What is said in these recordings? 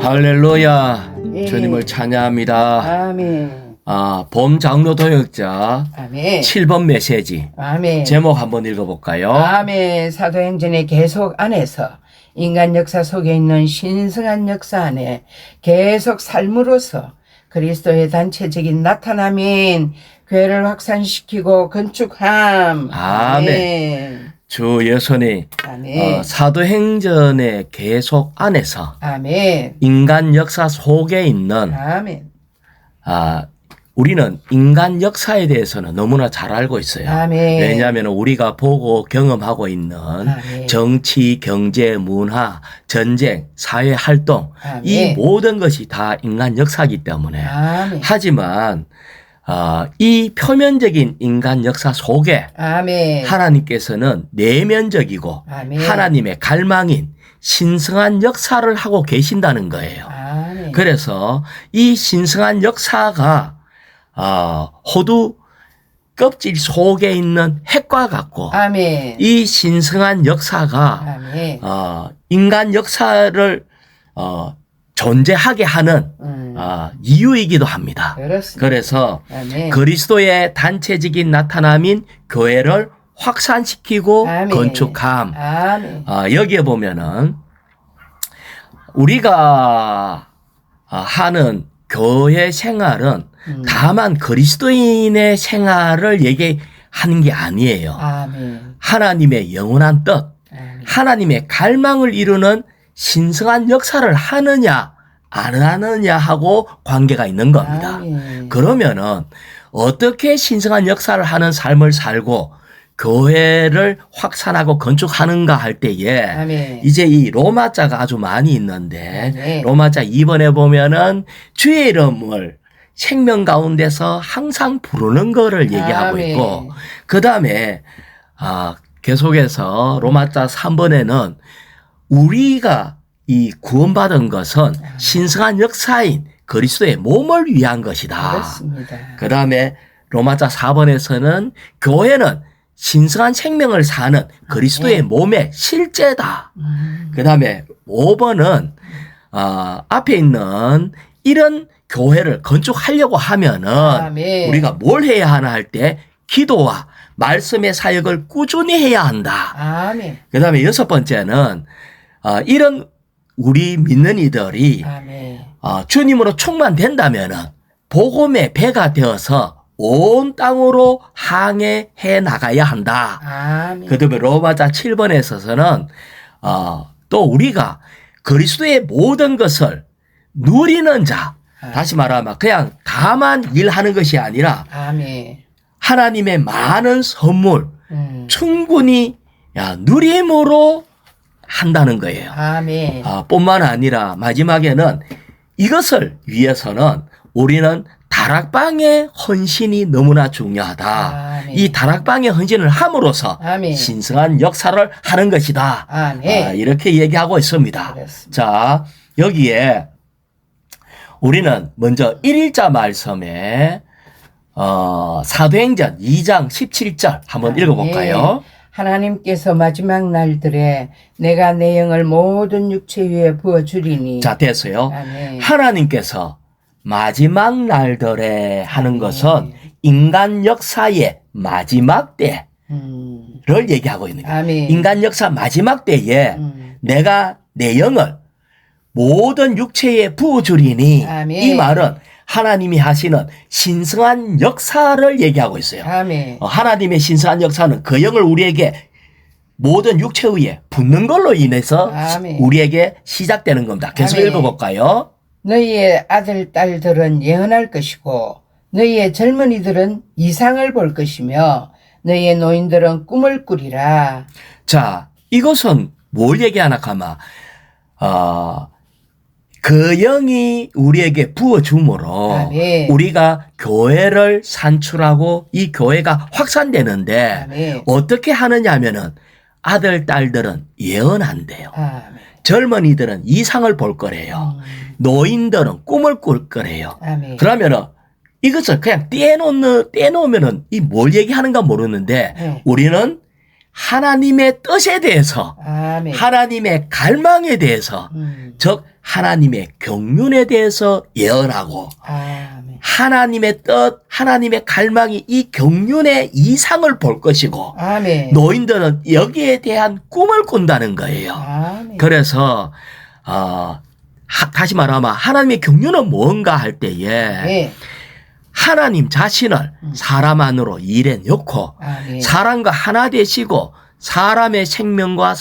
할렐루야. 예. 주님을 찬양합니다. 아멘. 봄 장로 동역자 아멘. 7번 메시지 아멘. 제목 한번 읽어볼까요? 아멘. 사도행전의 계속 안에서 인간 역사 속에 있는 신성한 역사 안에 계속 삶으로써 그리스도의 단체적인 나타남인 교회를 확산시키고 건축함. 아멘. 주 예수님 아멘. 사도행전의 계속 안에서 아멘. 인간 역사 속에 있는 아멘. 우리는 인간 역사에 대해서는 너무나 잘 알고 있어요. 아멘. 왜냐하면 우리가 보고 경험하고 있는 아멘. 정치, 경제, 문화, 전쟁, 사회 활동 아멘. 이 모든 것이 다 인간 역사이기 때문에 아멘. 하지만 이 표면적인 인간 역사 속에 아멘. 하나님께서는 내면적이고 아멘. 하나님의 갈망인 신성한 역사를 하고 계신다는 거예요. 아멘. 그래서 이 신성한 역사가 호두 껍질 속에 있는 핵과 같고 아멘. 이 신성한 역사가 아멘. 인간 역사를 존재하게 하는 이유이기도 합니다. 그렇습니다. 그래서 아멘. 그리스도의 단체적인 나타남인 교회를 확산시키고 아멘. 건축함. 아멘. 여기에 보면은 우리가 하는 교회 생활은 다만 그리스도인의 생활을 얘기하는 게 아니에요. 아멘. 하나님의 영원한 뜻, 아멘. 하나님의 갈망을 이루는 신성한 역사를 하느냐 안 하느냐 하고 관계가 있는 겁니다. 아멘. 그러면은 어떻게 신성한 역사를 하는 삶을 살고 교회를 확산하고 건축하는가 할 때에 아멘. 이제 이 로마자가 아주 많이 있는데 아멘. 로마자 2번에 보면은 주의 이름을 생명 가운데서 항상 부르는 거를 얘기하고 아멘. 있고 그 다음에 계속해서 로마자 3번에는 우리가 이 구원받은 것은 신성한 역사인 그리스도의 몸을 위한 것이다. 그렇습니다. 그 다음에 로마자 4번에서는 교회는 신성한 생명을 사는 그리스도의 몸의 실제다. 그 다음에 5번은 앞에 있는 이런 교회를 건축하려고 하면은 아멘. 우리가 뭘 해야 하나 할 때 기도와 말씀의 사역을 꾸준히 해야 한다. 아멘. 그 다음에 6번째는 이런 우리 믿는 이들이 아멘. 주님으로 충만된다면은 복음의 배가 되어서 온 땅으로 항해해 나가야 한다. 아멘. 그 다음에 로마자 7번에 있어서는 또 우리가 그리스도의 모든 것을 누리는 자, 다시 말하면 그냥 다만 일하는 것이 아니라 아멘. 하나님의 많은 선물 충분히 누림으로 한다는 거예요. 아멘. 뿐만 아니라 마지막에는 이것을 위해서는 우리는 다락방의 헌신이 너무나 중요하다. 아멘. 이 다락방의 헌신을 함으로써 아멘. 신성한 역사를 하는 것이다. 아멘. 이렇게 얘기하고 있습니다. 그렇습니다. 자, 여기에 우리는 먼저 1일자 말씀에 사도행전 2장 17절 한번 아멘. 읽어볼까요? 하나님께서 마지막 날들에 내가 내 영을 모든 육체 위에 부어주리니. 자, 됐어요. 아멘. 하나님께서 마지막 날들에 하는 것은 인간 역사의 마지막 때를 얘기하고 있는 거예요. 아멘. 인간 역사 마지막 때에 내가 내 영을 모든 육체에 부어주리니 아멘. 이 말은 하나님이 하시는 신성한 역사를 얘기하고 있어요. 아멘. 하나님의 신성한 역사는 그 영을 우리에게 모든 육체 위에 붓는 걸로 인해서 아멘. 우리에게 시작되는 겁니다. 계속 아멘. 읽어볼까요? 너희의 아들, 딸들은 예언할 것이고 너희의 젊은이들은 이상을 볼 것이며 너희의 노인들은 꿈을 꾸리라. 자, 이것은 뭘 얘기하나 하면 그 영이 우리에게 부어줌으로 아멘. 우리가 교회를 산출하고 이 교회가 확산되는데 아멘. 어떻게 하느냐 하면은 아들, 딸들은 예언한대요. 아멘. 젊은이들은 이상을 볼 거래요. 노인들은 꿈을 꿀 거래요. 아멘. 그러면은 이것을 그냥 떼놓으면은 이 뭘 얘기하는가 모르는데 네. 우리는 하나님의 뜻에 대해서 아멘. 하나님의 갈망에 대해서 즉 하나님의 경륜에 대해서 예언하고 아멘. 하나님의 뜻, 하나님의 갈망이 이 경륜의 이상을 볼 것이고 아멘. 노인들은 여기에 대한 꿈을 꾼다는 거예요. 아멘. 그래서 다시 말하면 하나님의 경륜은 뭔가 할 때에 네. 하나님 자신을 사람 안으로 일에 넣고 아멘. 사람과 하나 되시고 사람의 생명과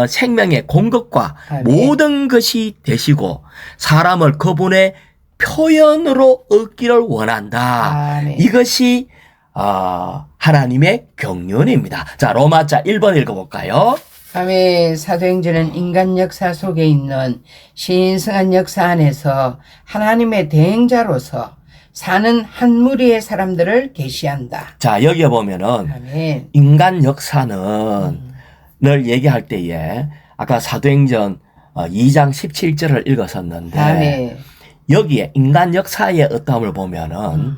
생명의 공급과 아멘. 모든 것이 되시고 사람을 그분의 표현으로 얻기를 원한다. 아멘. 이것이 하나님의 경륜입니다. 자, 로마자 1번 읽어볼까요? 아멘. 사도행전은 인간 역사 속에 있는 신성한 역사 안에서 하나님의 대행자로서 사는 한 무리의 사람들을 계시한다. 자, 여기에 보면은 아멘. 인간 역사는 늘 얘기할 때에 아까 사도행전 2장 17절을 읽었었는데 아멘. 여기에 인간 역사의 어떠함을 보면은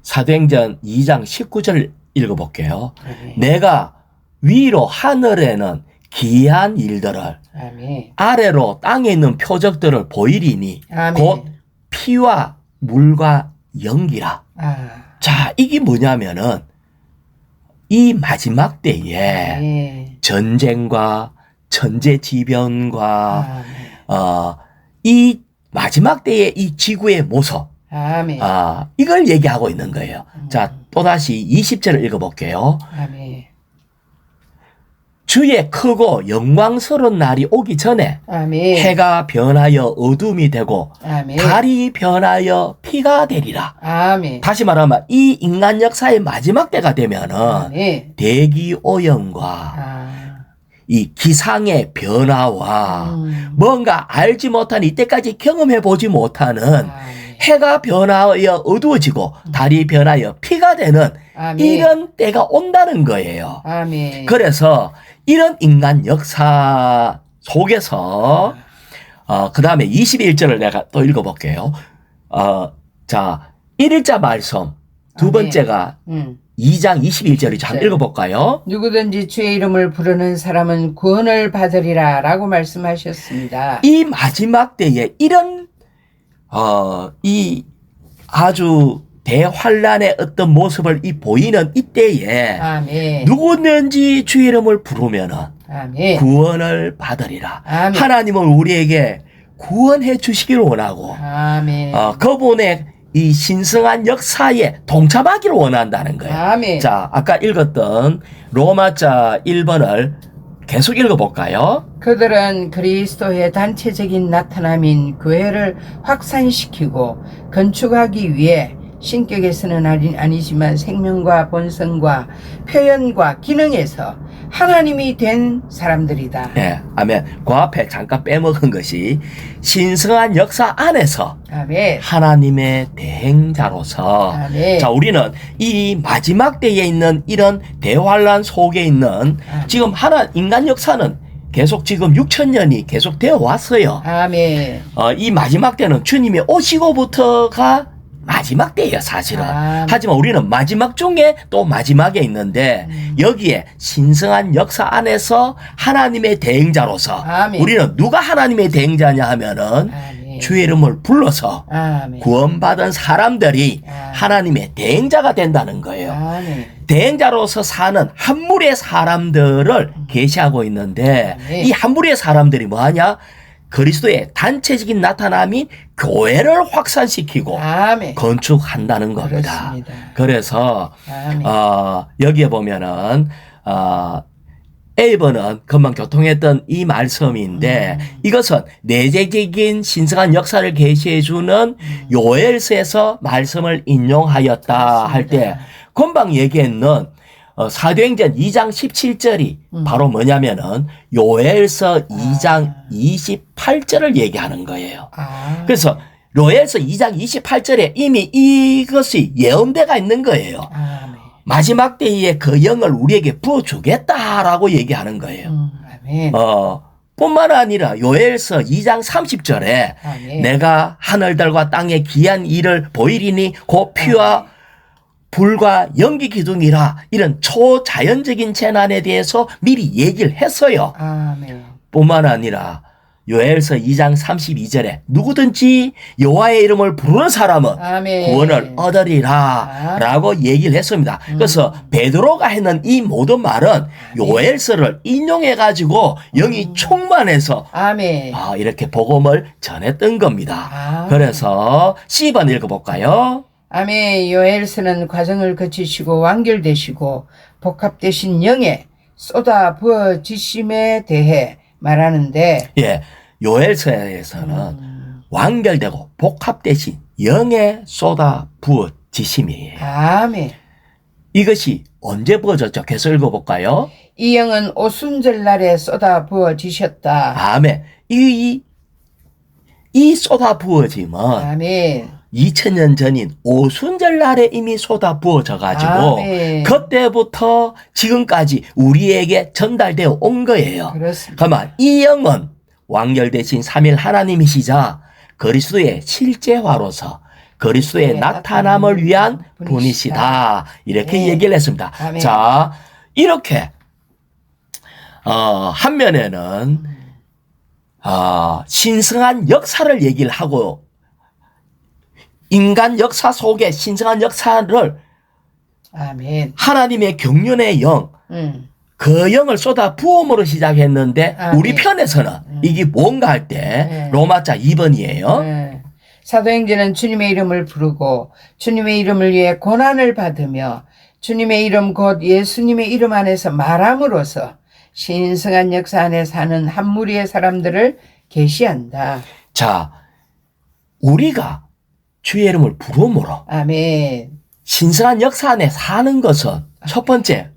사도행전 2장 19절 읽어볼게요. 아멘. 내가 위로 하늘에는 기이한 일들을 아멘. 아래로 땅에 있는 표적들을 보이리니 아멘. 곧 피와 물과 연기라. 자, 이게 뭐냐면은 이 마지막 때에 아멘. 전쟁과 천재지변과 아멘. 이 마지막 때의 이 지구의 모습 아멘. 이걸 얘기하고 있는 거예요. 자, 또다시 20절을 읽어볼게요. 아멘. 주의 크고 영광스러운 날이 오기 전에 아멘. 해가 변하여 어둠이 되고 아멘. 달이 변하여 피가 되리라. 아멘. 다시 말하면 이 인간 역사의 마지막 때가 되면은 아멘. 대기 오염과 이 기상의 변화와 뭔가 알지 못한 이때까지 경험해 보지 못하는 아멘. 해가 변하여 어두워지고 달이 변하여 피가 되는 아멘. 이런 때가 온다는 거예요. 아멘. 그래서 이런 인간 역사 속에서 그 다음에 21절을 내가 또 읽어볼게요. 자, 1일자 말씀 두 아멘. 번째가 2장 21절이죠. 한번 네. 읽어볼까요? 누구든지 주의 이름을 부르는 사람은 구원을 받으리라 라고 말씀하셨습니다. 이 마지막 때에 이런 이 아주 대환란의 어떤 모습을 보이는 이때에 아멘. 누구든지 주의 이름을 부르면은 아멘. 구원을 받으리라. 아멘. 하나님은 우리에게 구원해 주시기를 원하고 아멘. 그분의 이 신성한 역사에 동참하기를 원한다는 거예요. 아멘. 자, 아까 읽었던 로마자 1번을 계속 읽어볼까요? 그들은 그리스도의 단체적인 나타남인 교회를 확산시키고 건축하기 위해 신격에서는 아니지만 생명과 본성과 표현과 기능에서 하나님이 된 사람들이다. 네, 아멘. 그 앞에 잠깐 빼먹은 것이 신성한 역사 안에서 아멘. 하나님의 대행자로서 아멘. 자, 우리는 이 마지막 때에 있는 이런 대환란 속에 있는 지금 인간 역사는 계속 지금 6,000년이 계속 되어 왔어요. 아멘. 이 마지막 때는 주님이 오시고부터가 마지막 때예요, 사실은. 하지만 우리는 마지막 중에 또 마지막에 있는데 여기에 신성한 역사 안에서 하나님의 대행자로서 아멘. 우리는 누가 하나님의 대행자냐 하면은 아멘. 주의 이름을 불러서 아멘. 구원받은 사람들이 하나님의 대행자가 된다는 거예요. 아멘. 대행자로서 사는 한 무리의 사람들을 계시하고 있는데 아멘. 이 한 무리의 사람들이 뭐하냐? 그리스도의 단체적인 나타남인 교회를 확산시키고 아멘. 건축한다는 겁니다. 그렇습니다. 그래서 아멘. 여기에 보면은 A번은 금방 교통했던 이 말씀인데 이것은 내재적인 신성한 역사를 계시해주는 요엘서에서 말씀을 인용하였다 할 때 금방 얘기했는 사도행전 2장 17절이 바로 뭐냐면은 요엘서 2장 28절을 얘기하는 거예요. 그래서 요엘서 2장 28절에 이미 이것이 예언대가 있는 거예요. 아멘. 마지막 때에 그 영을 우리에게 부어주겠다라고 얘기하는 거예요. 아멘. 뿐만 아니라 요엘서 2장 30절에 아멘. 내가 하늘들과 땅의 기한 일을 보이리니 곧 피와 불과 연기 기둥이라 이런 초자연적인 재난에 대해서 미리 얘기를 했어요. 아멘. 뿐만 아니라 요엘서 2장 32절에 누구든지 여호와의 이름을 부르는 사람은 아멘. 구원을 얻으리라 라고 얘기를 했습니다. 그래서 베드로가 했는 이 모든 말은 요엘서를 인용해 가지고 영이 충만해서 아멘. 이렇게 복음을 전했던 겁니다. 그래서 C번 읽어볼까요? 아멘. 요엘서는 과정을 거치시고 완결되시고 복합되신 영의 쏟아 부어지심에 대해 말하는데, 예, 요엘서에서는 완결되고 복합되신 영의 쏟아 부어지심이에요. 아멘. 이것이 언제 부어졌죠? 계속 읽어볼까요? 이 영은 오순절날에 쏟아 부어지셨다. 아멘. 이 쏟아 부어짐은 아멘. 2000년 전인 오순절 날에 이미 쏟아 부어져 가지고 아멘. 그때부터 지금까지 우리에게 전달되어 온 거예요. 그렇습니다. 그러면 이 영은 완결되신 삼일 하나님이시자 그리스도의 실제화로서 그리스도의 네, 나타남을 위한 분이시다. 이렇게 네. 얘기를 했습니다. 아멘. 자, 이렇게 한 면에는 신성한 역사를 얘기를 하고 인간 역사 속에 신성한 역사를 아멘. 하나님의 경륜의 영, 그 영을 쏟아 부음으로 시작했는데 아멘. 우리 편에서는 이게 뭔가 할 때 네. 로마자 2번이에요. 네. 사도행전은 주님의 이름을 부르고 주님의 이름을 위해 고난을 받으며 주님의 이름 곧 예수님의 이름 안에서 말함으로써 신성한 역사 안에 사는 한 무리의 사람들을 계시한다. 자, 우리가 주의 이름을 부름으로 아멘. 신성한 역사 안에 사는 것은 첫 번째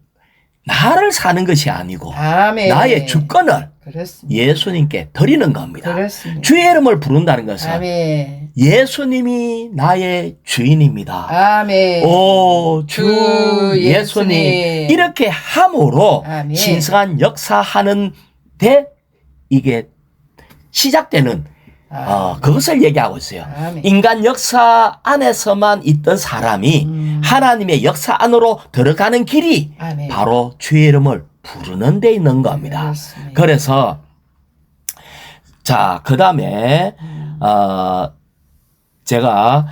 나를 사는 것이 아니고 아멘. 나의 주권을 그렇습니다. 예수님께 드리는 겁니다. 그렇습니다. 주의 이름을 부른다는 것은 아멘. 예수님이 나의 주인입니다. 아멘. 오, 주 주 예수님. 예수님. 이렇게 함으로 아멘. 신성한 역사하는데 이게 시작되는 그것을 얘기하고 있어요. 아멘. 인간 역사 안에서만 있던 사람이 하나님의 역사 안으로 들어가는 길이 아멘. 바로 주의 이름을 부르는 데 있는 겁니다. 그렇습니다. 그래서 자, 그다음에 제가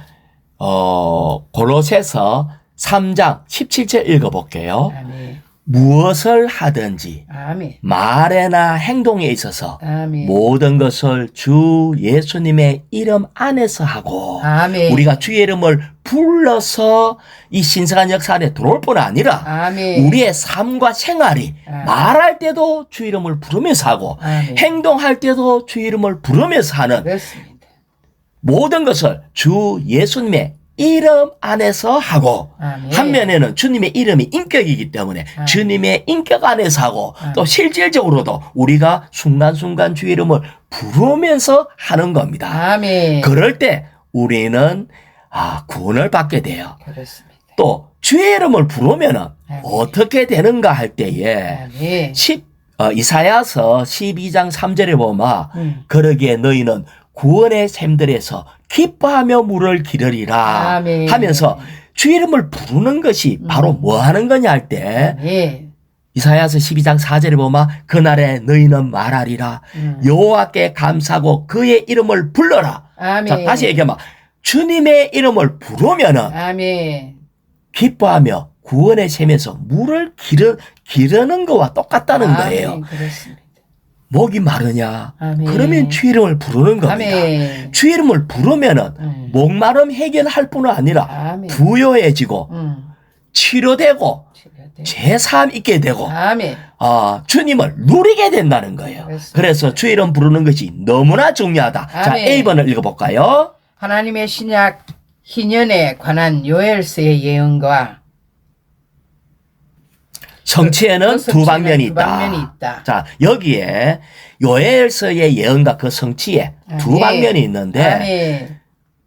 골로새서 3장 17절 읽어볼게요. 아멘. 무엇을 하든지 아멘. 말에나 행동에 있어서 아멘. 모든 것을 주 예수님의 이름 안에서 하고 아멘. 우리가 주의 이름을 불러서 이 신성한 역사 안에 들어올 뿐 아니라 아멘. 우리의 삶과 생활이 아멘. 말할 때도 주의 이름을 부르면서 하고 아멘. 행동할 때도 주의 이름을 부르면서 하는 그렇습니다. 모든 것을 주 예수님의 이름 안에서 하고 아멘. 한면에는 주님의 이름이 인격이기 때문에 아멘. 주님의 인격 안에서 하고 아멘. 또 실질적으로도 우리가 순간순간 주의 이름을 부르면서 하는 겁니다. 아멘. 그럴 때 우리는 구원을 받게 돼요. 그렇습니다. 또 주의 이름을 부르면은 아멘. 어떻게 되는가 할 때에 아멘. 이사야서 12장 3절에 보면 그러기에 너희는 구원의 샘들에서 기뻐하며 물을 기르리라 아멘. 하면서 주의 이름을 부르는 것이 바로 뭐 하는 거냐 할 때 아멘. 이사야서 12장 4절에 보면 그날에 너희는 말하리라 여호와께 감사하고 그의 이름을 불러라. 아멘. 자, 다시 얘기하면 주님의 이름을 부르면은 아멘. 기뻐하며 구원의 샘에서 물을 기르는 것과 똑같다는 거예요. 아멘. 그렇습니다. 목이 마르냐? 아멘. 그러면 주의 이름을 부르는 겁니다. 아멘. 주의 이름을 부르면은 목마름 해결할 뿐 아니라 아멘. 부요해지고 치료되고 치료돼. 제사함 있게 되고 아멘. 주님을 누리게 된다는 거예요. 그렇습니다. 그래서 주의 이름 부르는 것이 너무나 중요하다. 자, 아멘. A번을 읽어볼까요? 하나님의 신약 희년에 관한 요엘서의 예언과 성취에는 그 두 방면이 두 있다. 방면이 있다. 자, 여기에 요엘서의 예언과 그 성취에 두 아멘. 방면이 있는데 아멘.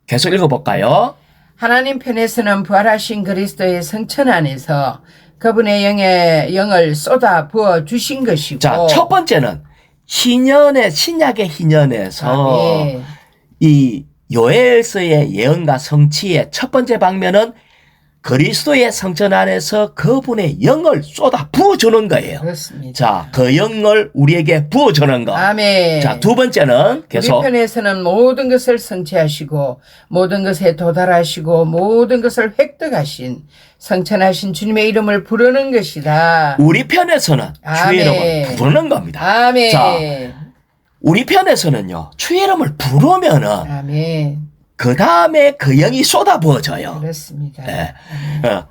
계속 읽어볼까요? 하나님 편에서는 부활하신 그리스도의 성천 안에서 그분의 영을 쏟아 부어 주신 것이고. 자, 첫 번째는 신약의 희년에서 아멘. 이 요엘서의 예언과 성취의 첫 번째 방면은 그리스도의 성전 안에서 그분의 영을 쏟아 부어주는 거예요. 그렇습니다. 자, 그 영을 우리에게 부어주는 거. 아멘. 자, 두 번째는 계속 우리 편에서는 모든 것을 성취하시고 모든 것에 도달하시고 모든 것을 획득하신 성천하신 주님의 이름을 부르는 것이다. 우리 편에서는 주의 아멘. 이름을 부르는 겁니다. 아멘. 자, 우리 편에서는요, 주의 이름을 부르면은 아멘. 그 다음에 그 영이 쏟아 부어져요. 그렇습니다. 네.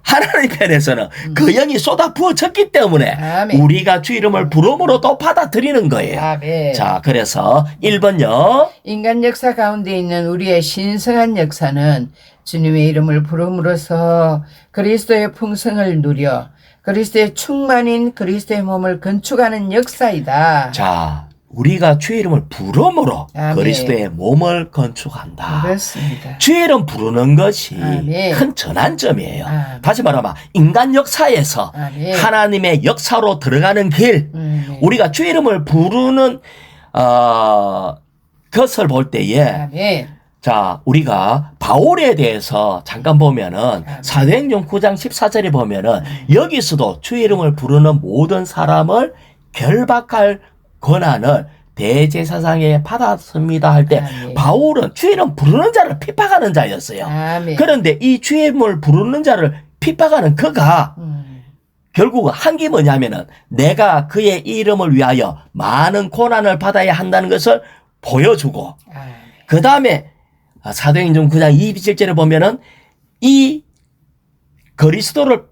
하나님 편에서는 그 영이 쏟아 부어졌기 때문에 아멘. 우리가 주 이름을 부름으로 또 받아들이는 거예요. 아멘. 자, 그래서 1번요. 인간 역사 가운데 있는 우리의 신성한 역사는 주님의 이름을 부름으로써 그리스도의 풍성을 누려 그리스도의 충만인 그리스도의 몸을 건축하는 역사이다. 자, 우리가 주의 이름을 부름으로 아멘. 그리스도의 몸을 건축한다. 그렇습니다. 주의 이름 부르는 것이 아멘. 큰 전환점이에요. 아멘. 다시 말하면 인간 역사에서 아멘. 하나님의 역사로 들어가는 길, 우리가 주의 이름을 부르는 것을 볼 때에 아멘. 자, 우리가 바울에 대해서 잠깐 보면은 사도행전 9장 14절에 보면은 여기서도 주의 이름을 부르는 모든 사람을 결박할 권한을 대제사장에 받았습니다 할 때 아멘. 바울은 주의 이름 부르는 자를 핍박하는 자였어요. 아멘. 그런데 이 주의 이름을 부르는 자를 핍박하는 그가 결국 한 게 뭐냐면은 내가 그의 이름을 위하여 많은 고난을 받아야 한다는 것을 보여주고 아멘. 그 다음에 사도행전 9장 27절에 보면은 이 그리스도를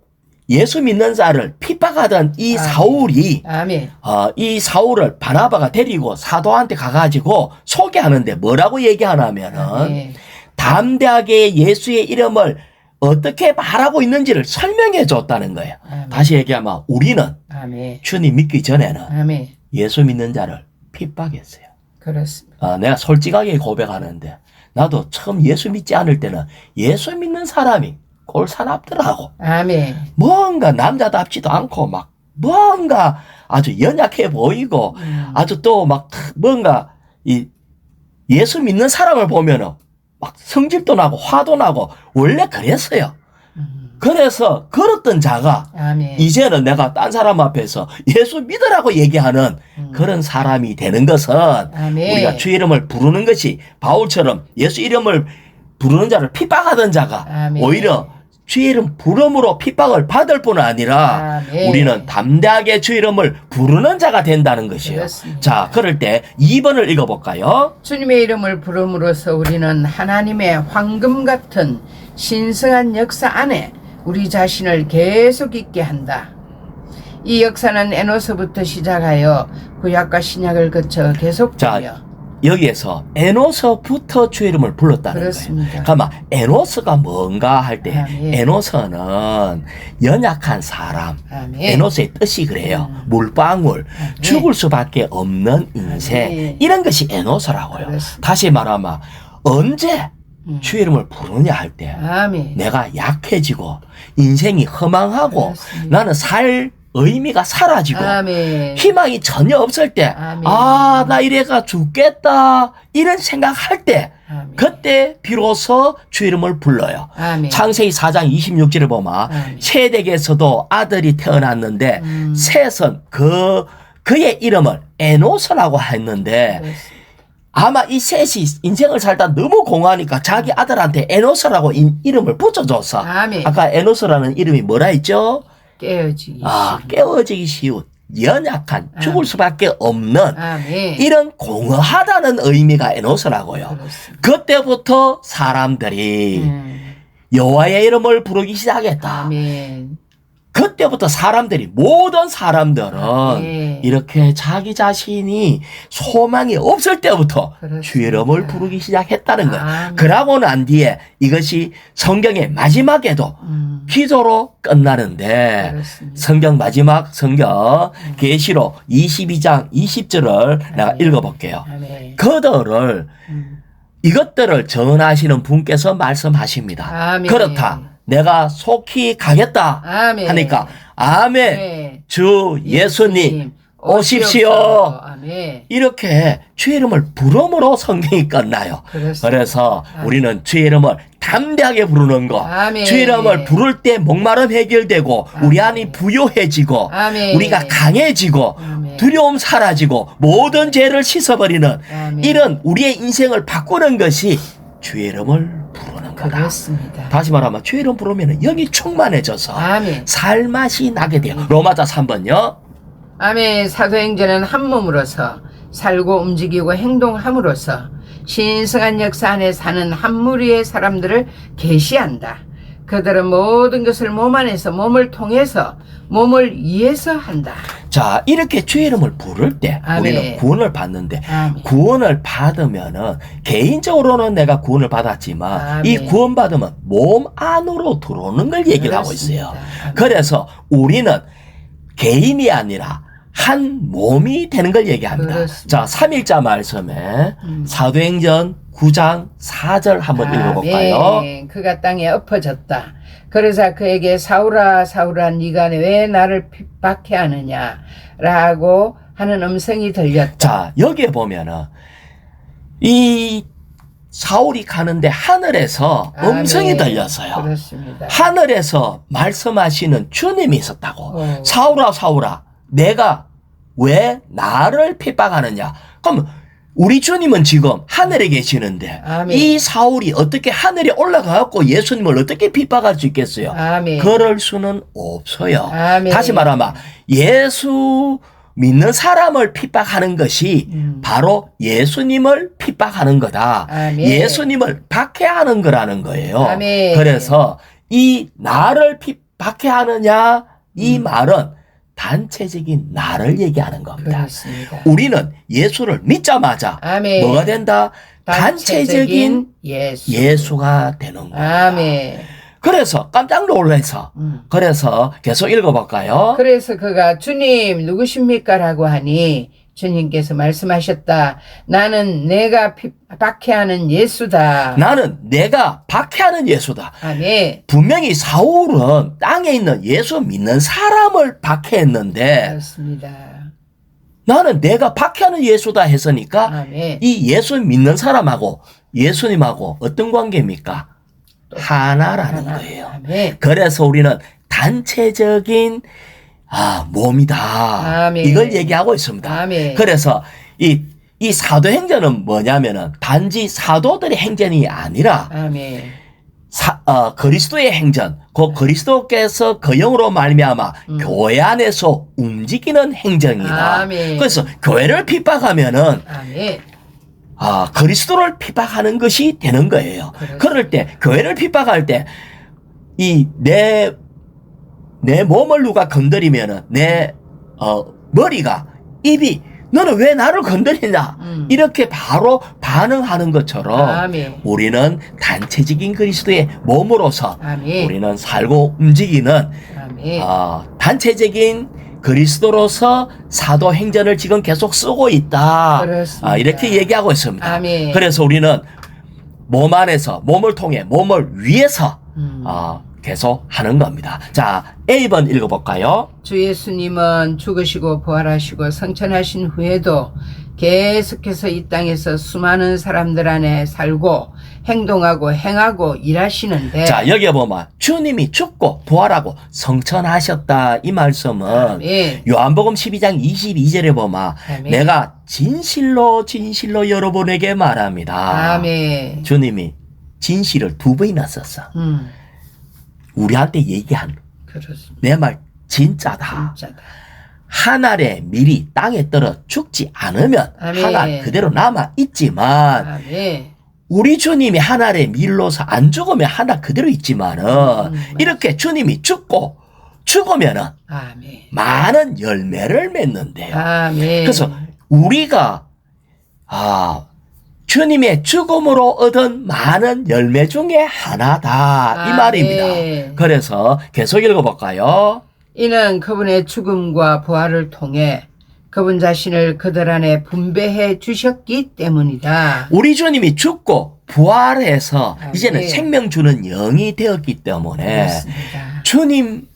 예수 믿는 자를 핍박하던 이 아멘. 사울이 아멘. 이 사울을 바나바가 데리고 사도한테 가가지고 소개하는데 뭐라고 얘기하냐면은 아멘. 담대하게 예수의 이름을 어떻게 말하고 있는지를 설명해 줬다는 거예요. 아멘. 다시 얘기하면 우리는 아멘. 주님 믿기 전에는 아멘. 예수 믿는 자를 핍박했어요. 그렇습니다. 내가 솔직하게 고백하는데 나도 처음 예수 믿지 않을 때는 예수 믿는 사람이 꼴사납더라고. 아멘. 뭔가 남자답지도 않고 막 뭔가 아주 연약해 보이고 아주 또 막 뭔가 이 예수 믿는 사람을 보면은 막 성질도 나고 화도 나고 원래 그랬어요. 그래서 그랬던 자가 아멘. 이제는 내가 딴 사람 앞에서 예수 믿으라고 얘기하는 그런 사람이 되는 것은 아멘. 우리가 주 이름을 부르는 것이 바울처럼 예수 이름을 부르는 자를 핍박하던 자가 아멘. 오히려 주 이름 부름으로 핍박을 받을 뿐 아니라 아멘. 우리는 담대하게 주 이름을 부르는 자가 된다는 것이에요. 그렇습니다. 자, 그럴 때 2번을 읽어볼까요? 주님의 이름을 부름으로써 우리는 하나님의 황금 같은 신성한 역사 안에 우리 자신을 계속 있게 한다. 이 역사는 에노스부터 시작하여 구약과 신약을 거쳐 계속되며 여기에서 에노스부터 주 이름을 불렀다는 그렇습니다. 거예요. 그러면 에노스가 뭔가 할 때 아멘. 에노스는 연약한 사람. 아멘. 에노스의 뜻이 그래요. 물방울. 죽을 수밖에 없는 인생. 아멘. 이런 것이 에노스라고요. 그렇습니다. 다시 말하면 언제 주 이름을 부르냐 할 때 아멘. 내가 약해지고 인생이 허망하고 그렇습니다. 나는 살 의미가 사라지고 아멘. 희망이 전혀 없을 때, 아멘. 나 이래가 죽겠다, 이런 생각할 때, 아멘. 그때 비로소 주 이름을 불러요. 아멘. 창세기 4장 26절을 보면, 아멘. 셋에게서도 아들이 태어났는데, 셋은 그의 이름을 에노스라고 했는데, 그렇습니다. 아마 이 셋이 인생을 살다 너무 공하니까 자기 아들한테 에노스라고 이름을 붙여줬어. 아멘. 아까 에노스라는 이름이 뭐라 했죠? 깨어지기. 깨어지기 쉬운, 연약한, 죽을 수밖에 없는 아멘. 이런 공허하다는 의미가 에노스라고요. 그렇습니다. 그때부터 사람들이 여호와의 이름을 부르기 시작했다. 아멘. 그때부터 사람들이 모든 사람들은 네. 이렇게 자기 자신이 소망이 없을 때부터 그렇습니다. 주의 이름을 부르기 시작했다는 거예요. 아멘. 그러고 난 뒤에 이것이 성경의 마지막에도 기도로 끝나는데 그렇습니다. 성경 마지막 성경 계시록 22장 20절을 내가 읽어볼게요. 아멘. 그들을 이것들을 전하시는 분께서 말씀하십니다. 아멘. 그렇다. 내가 속히 가겠다 아멘. 하니까 아멘. 네. 주 예수님 오십시오. 아멘. 이렇게 주의 이름을 부름으로 성경이 끝나요. 그렇습니다. 그래서 우리는 주의 이름을 담대하게 부르는 거. 아멘. 주의 이름을 부를 때 목마름 해결되고 우리 안이 부요해지고 아멘. 우리가 강해지고 아멘. 두려움 사라지고 모든 죄를 씻어버리는 아멘. 이런 우리의 인생을 바꾸는 것이 주의 이름을 부르는 거다. 그렇습니다. 다시 말하면 주의 이름 부르면 영이 충만해져서 아멘. 살맛이 나게 돼요. 로마자 3번요. 아멘. 사도행전은 한 몸으로서 살고 움직이고 행동함으로써 신성한 역사 안에 사는 한 무리의 사람들을 계시한다. 그들은 모든 것을 몸 안에서 몸을 통해서 몸을 위해서 한다. 자, 이렇게 주의 이름을 부를 때 아멘. 우리는 구원을 받는데 아멘. 구원을 받으면은 개인적으로는 내가 구원을 받았지만 아멘. 이 구원 받으면 몸 안으로 들어오는 걸 얘기를 하고 있어요. 그렇습니다. 그래서 우리는 개인이 아니라 한 몸이 되는 걸 얘기합니다. 그렇습니다. 자, 3일자 말씀에 사도행전 9장 4절 한번 읽어볼까요? 아멘. 그가 땅에 엎어졌다. 그러자 그에게 사울아 사울아 네가 왜 나를 핍박해 하느냐 라고 하는 음성이 들렸다. 자, 여기에 보면은 이 사울이 가는데 하늘에서 음성이 아멘. 들렸어요. 그렇습니다. 하늘에서 말씀하시는 주님이 있었다고. 오. 사울아 사울아 내가 왜 나를 핍박하느냐. 그럼 우리 주님은 지금 하늘에 계시는데 아멘. 이 사울이 어떻게 하늘에 올라가갖고 예수님을 어떻게 핍박할 수 있겠어요? 아멘. 그럴 수는 없어요. 아멘. 다시 말하면 예수 믿는 사람을 핍박하는 것이 바로 예수님을 핍박하는 거다. 아멘. 예수님을 박해하는 거라는 거예요. 아멘. 그래서 이 나를 박해하느냐 이 말은 단체적인 나를 얘기하는 겁니다. 그렇습니다. 우리는 예수를 믿자마자 아멘. 뭐가 된다? 단체적인 예수. 예수가 되는 거야. 아멘. 그래서 깜짝 놀라서 그래서 계속 읽어볼까요? 그래서 그가 주님 누구십니까? 라고 하니 주님께서 말씀하셨다. 나는 내가 박해하는 예수다. 나는 내가 박해하는 예수다. 아멘. 분명히 사울은 땅에 있는 예수 믿는 사람을 박해했는데 그렇습니다. 나는 내가 박해하는 예수다 했으니까 아멘. 이 예수 믿는 사람하고 예수님하고 어떤 관계입니까? 하나라는 거예요. 아멘. 그래서 우리는 단체적인 몸이다. 아멘. 이걸 얘기하고 있습니다. 아멘. 그래서 이 사도행전은 뭐냐면은 단지 사도들의 행전이 아니라 아멘. 그리스도의 행전, 그 그리스도께서 그 영으로 말미암아 교회 안에서 움직이는 행정이다. 아멘. 그래서 교회를 핍박하면은 아멘. 그리스도를 핍박하는 것이 되는 거예요. 그렇습니다. 그럴 때 교회를 핍박할 때 이 내 몸을 누가 건드리면은 내 머리가 입이 너는 왜 나를 건드리냐 이렇게 바로 반응하는 것처럼 아멘. 우리는 단체적인 그리스도의 몸으로서 아멘. 우리는 살고 움직이는 아멘. 단체적인 그리스도로서 사도행전을 지금 계속 쓰고 있다. 그렇습니다. 이렇게 얘기하고 있습니다. 아멘. 그래서 우리는 몸 안에서 몸을 통해 몸을 위해서 계속 하는 겁니다. 자, A번 읽어볼까요? 주 예수님은 죽으시고 부활하시고 성천하신 후에도 계속해서 이 땅에서 수많은 사람들 안에 살고 행동하고 행하고 일하시는데 자, 여기 보면 주님이 죽고 부활하고 성천하셨다 이 말씀은 아멘. 요한복음 12장 22절에 보면 아멘. 내가 진실로 여러분에게 말합니다. 아멘. 주님이 진실을 2번이나 썼어. 우리한테 얘기한 그렇습니다. 내 말 진짜다. 진짜다. 한 알의 밀이 땅에 떨어 죽지 않으면 아멘. 한 알 그대로 남아 있지만 아멘. 우리 주님이 한 알의 밀로서 안 죽으면 한 알 그대로 있지만은 이렇게 주님이 죽으면은 아멘. 많은 열매를 맺는데요. 아멘. 그래서 우리가 주님의 죽음으로 얻은 많은 열매 중에 하나다 이 아멘. 말입니다. 그래서 계속 읽어볼까요? 이는 그분의 죽음과 부활을 통해 그분 자신을 그들 안에 분배해 주셨기 때문이다. 우리 주님이 죽고 부활해서 아멘. 이제는 생명 주는 영이 되었기 때문에 그렇습니다. 주님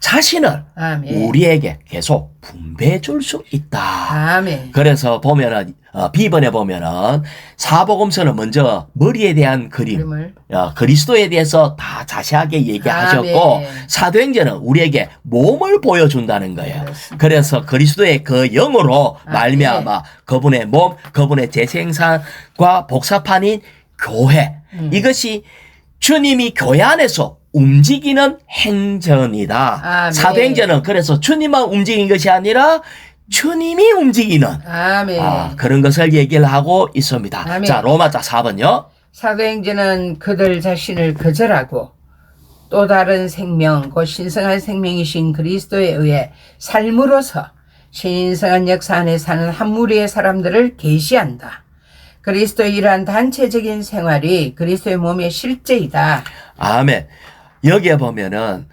자신을 아멘. 우리에게 계속 분배해 줄 수 있다. 아멘. 그래서 보면은 B번에 보면은 사복음서는 먼저 머리에 대한 그림을. 그리스도에 대해서 다 자세하게 얘기하셨고 아멘. 사도행전은 우리에게 몸을 보여준다는 거예요. 그렇습니다. 그래서 그리스도의 그 영으로 아멘. 말미암아 그분의 몸, 그분의 재생산과 복사판인 교회 이것이 주님이 교회 안에서 움직이는 행전이다. 아멘. 사도행전은 그래서 주님만 움직인 것이 아니라 주님이 움직이는 아멘. 그런 것을 얘기를 하고 있습니다. 아멘. 자, 로마자 4번요. 사도행전은 그들 자신을 거절하고 또 다른 생명, 곧 신성한 생명이신 그리스도에 의해 삶으로서 신성한 역사 안에 사는 한 무리의 사람들을 계시한다. 그리스도의 이러한 단체적인 생활이 그리스도의 몸의 실제이다. 아멘. 여기에 보면은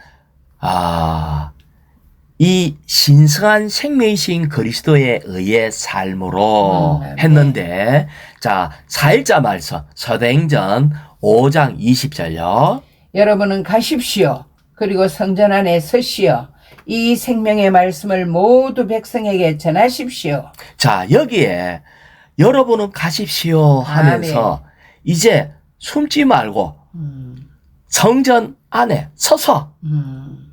이 신성한 생명이신 그리스도에 의해 삶으로 아멘. 했는데 자, 4일자 말씀 사도행전 5장 20절요. 여러분은 가십시오. 그리고 성전 안에 서시어 이 생명의 말씀을 모두 백성에게 전하십시오. 자, 여기에 여러분은 가십시오 하면서 이제 숨지 말고 성전 안에 서서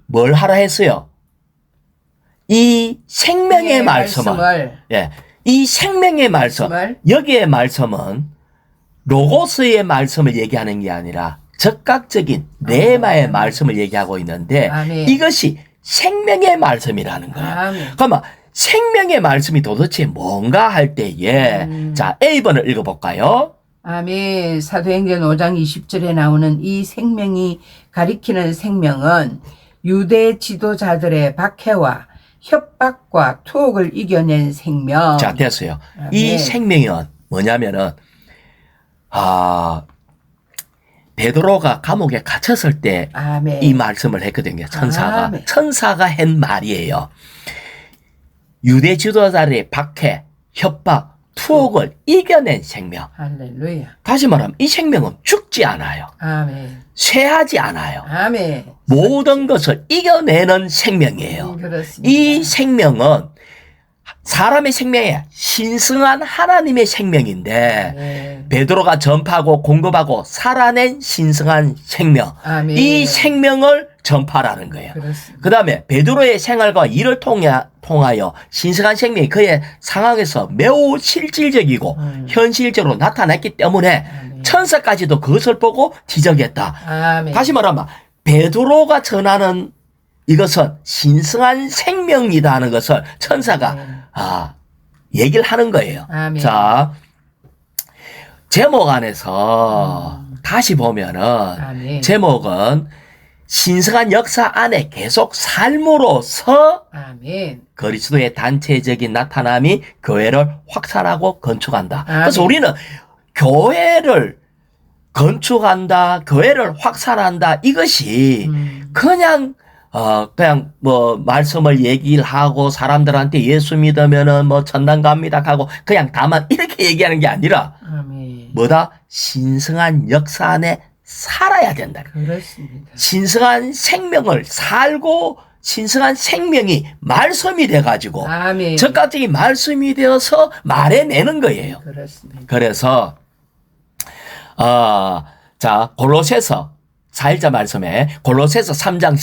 뭘 하라 했어요? 이 생명의 말씀을 이 생명의 말씀 여기에 말씀은 로고스의 말씀을 얘기하는 게 아니라 적각적인 레마의 말씀을 얘기하고 있는데 아멘. 이것이 생명의 말씀이라는 거예요. 아멘. 그러면 생명의 말씀이 도대체 뭔가 할 때에 자, A번을 읽어볼까요? 아멘. 사도행전 5장 20절에 나오는 이 생명이 가리키는 생명은 유대 지도자들의 박해와 협박과 투옥을 이겨낸 생명. 자, 됐어요. 아멘. 이 생명은 뭐냐면은 베드로가 감옥에 갇혔을 때 아멘. 이 말씀을 했거든요. 천사가. 아멘. 천사가 한 말이에요. 유대 지도자들의 박해, 협박, 투옥을 이겨낸 생명. 할렐루야. 다시 말하면 이 생명은 죽지 않아요. 아멘. 쇠하지 않아요. 아멘. 모든 것을 이겨내는 생명이에요. 그렇습니다. 이 생명은 사람의 생명이 신성한 하나님의 생명인데 네. 베드로가 전파하고 공급하고 살아낸 신성한 생명. 아멘. 이 생명을 전파라는 거예요. 그렇습니다. 그 다음에 베드로의 생활과 일을 통하여 신성한 생명이 그의 상황에서 매우 실질적이고 현실적으로 나타났기 때문에 아멘. 천사까지도 그것을 보고 지적했다. 아멘. 다시 말하면 베드로가 전하는 이것은 신성한 생명이다 하는 것을 천사가 얘기를 하는 거예요. 아멘. 자, 제목 안에서 다시 보면은 아멘. 제목은 신성한 역사 안에 계속 삶으로서 아멘. 그리스도의 단체적인 나타남이 교회를 확산하고 건축한다. 아멘. 그래서 우리는 교회를 건축한다, 교회를 확산한다, 이것이 그냥 뭐, 말씀을 얘기를 하고 사람들한테 예수 믿으면은 뭐 천당 갑니다 하고 그냥 다만 이렇게 얘기하는 게 아니라 아멘. 뭐다? 신성한 역사 안에 살아야 된다. 그렇습니다. 신성한 생명을 살고 신성한 생명이 말씀이 돼가지고 아멘. 적각적인 말씀이 되어서 말해내는 거예요. 그렇습니다. 그래서 자, 골로새서 4일자 말씀에 골로새서 3장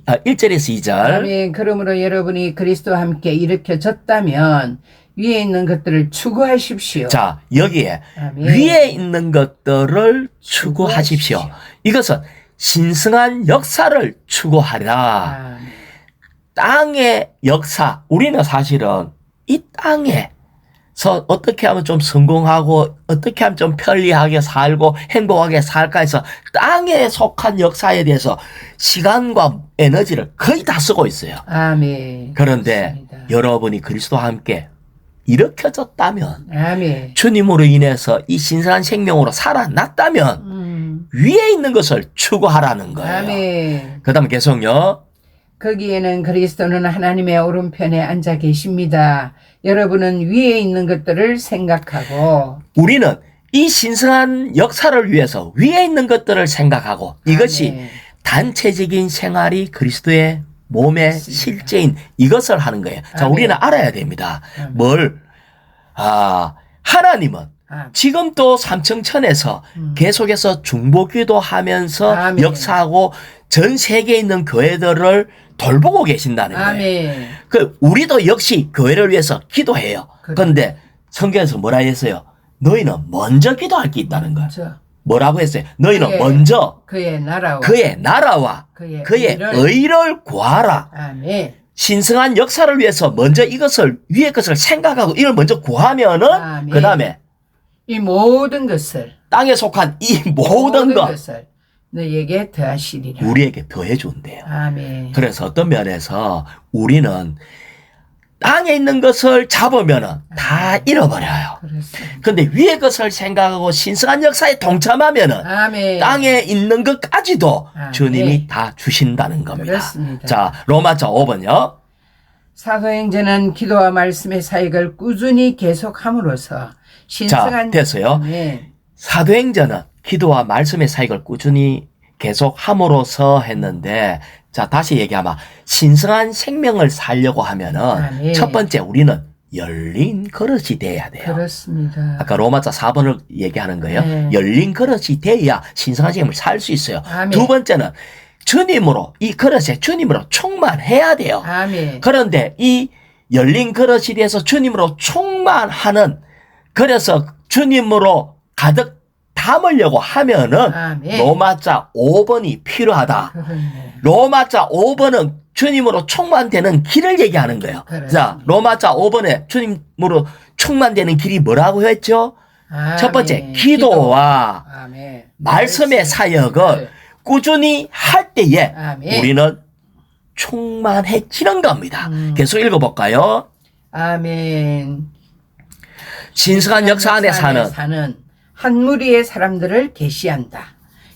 1절에서 2절. 아멘. 그러므로 여러분이 그리스도와 함께 일으켜졌다면 위에 있는 것들을 추구하십시오. 자, 여기에 아멘. 위에 있는 것들을 추구하십시오. 이것은 신성한 역사를 추구하라. 아멘. 땅의 역사. 우리는 사실은 이 땅에서 어떻게 하면 좀 성공하고 어떻게 하면 좀 편리하게 살고 행복하게 살까 해서 땅에 속한 역사에 대해서 시간과 에너지를 거의 다 쓰고 있어요. 아멘. 그런데 그렇습니다. 여러분이 그리스도와 함께 일으켜졌다면 아멘. 주님으로 인해서 이 신선한 생명으로 살아났다면 위에 있는 것을 추구하라는 거예요. 아멘. 그 다음에 계속요. 거기에는 그리스도는 하나님의 오른편에 앉아 계십니다. 여러분은 위에 있는 것들을 생각하고 우리는 이 신성한 역사를 위해서 위에 있는 것들을 생각하고 이것이 아멘. 단체적인 생활이 그리스도의 몸의 맞습니다. 실제인 이것을 하는 거예요. 자, 아멘. 우리는 알아야 됩니다. 아멘. 뭘? 하나님은 아멘. 지금 또 삼청천에서 계속해서 중보기도 하면서 아멘. 역사하고 전 세계에 있는 교회들을 돌보고 계신다는 거예요. 아멘. 우리도 역시 교회를 위해서 기도해요. 그래. 그런데 성경에서 뭐라 했어요? 너희는 먼저 기도할 게 있다는 거야. 뭐라고 했어요? 너희는 그의 먼저 그의 나라와 그의 나라와 그의 의를 구하라. 아멘. 신성한 역사를 위해서 먼저 이것을 위의 것을 생각하고 이걸 먼저 구하면은 아멘. 그 다음에 이 모든 것을 땅에 속한 이 모든 것 것을 너에게 더하시리라. 우리에게 더해 준대요. 아멘. 그래서 어떤 면에서 우리는 땅에 있는 것을 잡으면은 다 잃어버려요. 그렇습니다. 근데 위의 것을 생각하고 신성한 역사에 동참하면은 아멘. 땅에 있는 것까지도 아멘. 주님이 다 주신다는 겁니다. 그렇습니다. 자, 로마서 5번요. 사도행전은 기도와 말씀의 사역을 꾸준히 계속함으로써 자, 신성한 됐어요. 아멘. 사도행전은 기도와 말씀의 사역을 꾸준히 계속 함으로써 했는데, 자, 다시 얘기하면, 신성한 생명을 살려고 하면은, 아멘. 첫 번째, 우리는 열린 그릇이 돼야 돼요. 그렇습니다. 아까 로마서 4번을 얘기하는 거예요. 네. 열린 그릇이 돼야 신성한 생명을 살 수 있어요. 아멘. 두 번째는, 주님으로, 이 그릇에 주님으로 충만해야 돼요. 아멘. 그런데 이 열린 그릇이 돼서 주님으로 충만하는, 그래서 주님으로 가득 담으려고 하면은 아멘. 로마자 5번이 필요하다. 그렇네. 로마자 5번은 주님으로 충만되는 길을 얘기하는 거예요. 그렇습니다. 자, 로마자 5번에 주님으로 충만되는 길이 뭐라고 했죠? 아멘. 첫 번째, 기도와 아멘. 말씀의 사역을 꾸준히 할 때에 아멘. 우리는 충만해지는 겁니다. 계속 읽어볼까요? 아멘. 신성한 역사 안에 사는 한 무리의 사람들을 계시한다.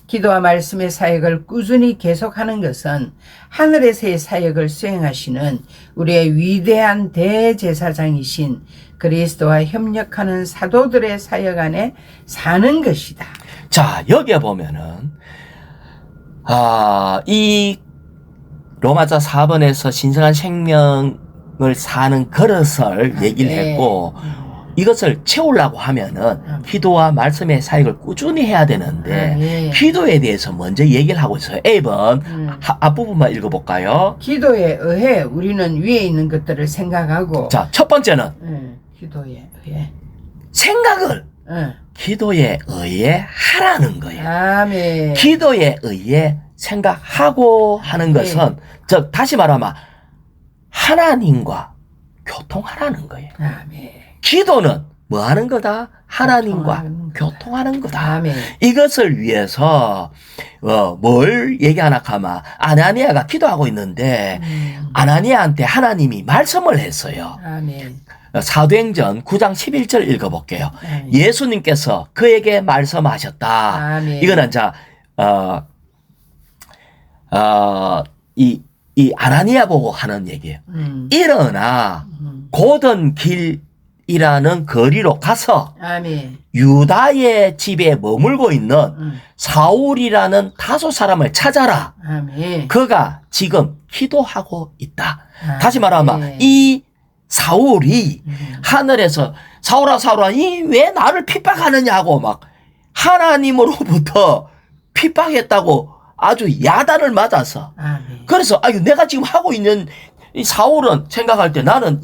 기도와 말씀의 사역을 꾸준히 계속하는 것은 하늘에서의 사역을 수행하시는 우리의 위대한 대제사장이신 그리스도와 협력하는 사도들의 사역 안에 사는 것이다. 자, 여기에 보면은, 이 로마자 4번에서 신성한 생명을 사는 그릇을 얘기를 네. 했고, 이것을 채우려고 하면은 기도와 말씀의 사역을 꾸준히 해야 되는데, 네. 기도에 대해서 먼저 얘기를 하고 있어요. A번 앞부분만 읽어볼까요? 기도에 의해 우리는 위에 있는 것들을 생각하고 자, 첫 번째는 기도에 의해 생각을 기도에 의해 하라는 거예요. 아멘. 기도에 의해 생각하고 하는 네. 것은, 즉 다시 말하면 하나님과 교통하라는 거예요. 아멘. 기도는 뭐 하는 거다? 하나님과 교통하는 교통하는 거다. 아멘. 이것을 위해서 뭘 얘기하나 하면, 아나니아가 기도하고 있는데 아나니아한테 하나님이 말씀을 했어요. 아멘. 사도행전 9장 11절 읽어볼게요. 아멘. 예수님께서 그에게 말씀하셨다. 아멘. 이거는 자, 이 아나니아 보고 하는 얘기예요. 일어나 고든 길이라는 거리로 가서 아멘. 유다의 집에 머물고 있는 사울이라는 다소 사람을 찾아라. 아멘. 그가 지금 기도하고 있다. 아멘. 다시 말하면 이 사울이 하늘에서 사울아 이 왜 나를 핍박하느냐고 막 하나님으로부터 핍박했다고 아주 야단을 맞아서, 아멘. 그래서 내가 지금 하고 있는 이 사울은 생각할 때 나는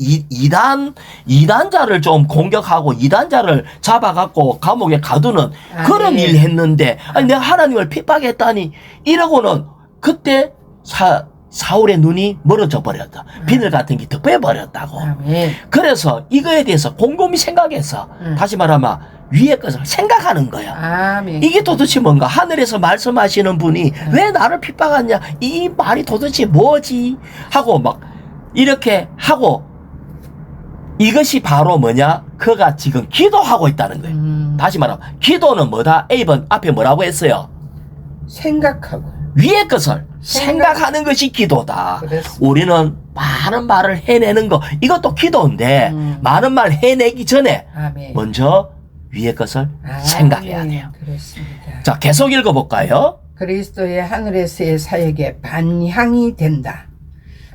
이단자를 좀 공격하고 이단자를 잡아갖고 감옥에 가두는 그런 일 했는데, 내가 하나님을 핍박했다니, 이러고는 그때 사울의 눈이 멀어져 버렸다. 비늘 같은 게 덮여 버렸다고. 아멘. 그래서 이거에 대해서 곰곰이 생각해서 다시 말하면 위의 것을 생각하는 거야. 아멘. 이게 도대체 뭔가? 하늘에서 말씀하시는 분이 왜 나를 핍박하냐? 이 말이 도대체 뭐지? 하고 막 이렇게 하고, 이것이 바로 뭐냐? 그가 지금 기도하고 있다는 거예요. 다시 말하면 기도는 뭐다? A번 앞에 뭐라고 했어요? 생각하고 위의 것을 생각하는 것이 기도다. 그랬습니다. 우리는 많은 말을 해내는 거, 이것도 기도인데 많은 말 해내기 전에 아멘. 먼저 위의 것을 생각해야 돼요. 그렇습니다. 자, 계속 읽어볼까요? 그리스도의 하늘에서의 사역에 반향이 된다.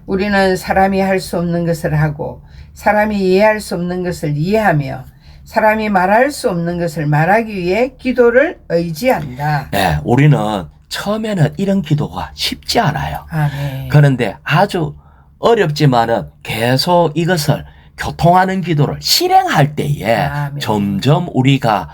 우리는 사람이 할 수 없는 것을 하고 사람이 이해할 수 없는 것을 이해하며 사람이 말할 수 없는 것을 말하기 위해 기도를 의지한다. 네, 우리는 처음에는 이런 기도가 쉽지 않아요. 아멘. 그런데 아주 어렵지만은 계속 이것을 교통하는 기도를 실행할 때에 아멘. 점점 우리가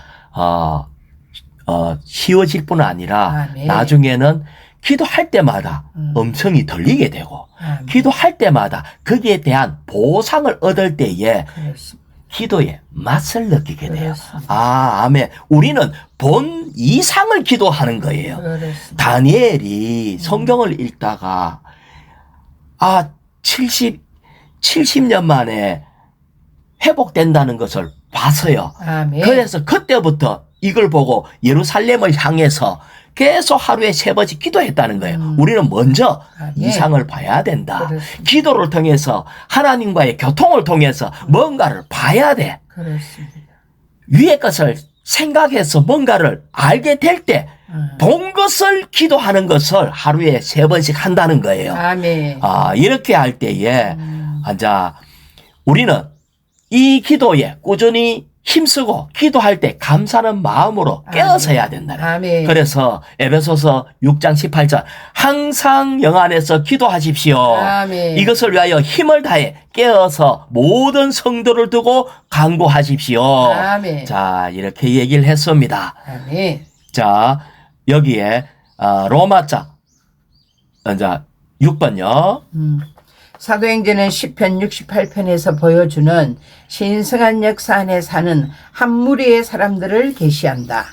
쉬워질 뿐 아니라 아멘. 나중에는 기도할 때마다 음성이 들리게 되고 아멘. 기도할 때마다 거기에 대한 보상을 얻을 때에 그렇습니다. 기도의 맛을 느끼게 돼요. 그렇습니다. 아멘. 우리는 본 이상을 기도하는 거예요. 그렇습니다. 다니엘이 성경을 읽다가 70년 만에 회복된다는 것을 봤어요. 아멘. 그래서 그때부터 이걸 보고 예루살렘을 향해서 계속 하루에 3번씩 기도했다는 거예요. 우리는 먼저 아멘. 이상을 봐야 된다. 그렇습니다. 기도를 통해서 하나님과의 교통을 통해서 뭔가를 봐야 돼. 그렇습니다. 위의 것을 생각해서 뭔가를 알게 될 때 본 것을 기도하는 것을 하루에 3번씩 한다는 거예요. 아멘. 이렇게 할 때에 자, 우리는 이 기도에 꾸준히 힘쓰고 기도할 때 감사하는 마음으로 깨어서 해야 된다. 아멘. 그래서 에베소서 6장 18절 항상 영 안에서 기도하십시오. 아멘. 이것을 위하여 힘을 다해 깨어서 모든 성도를 두고 간구하십시오. 아멘. 자, 이렇게 얘기를 했습니다. 아멘. 자, 여기에 로마자 6번요. 사도행전은 시편 68편에서 보여주는 신성한 역사 안에 사는 한 무리의 사람들을 계시한다.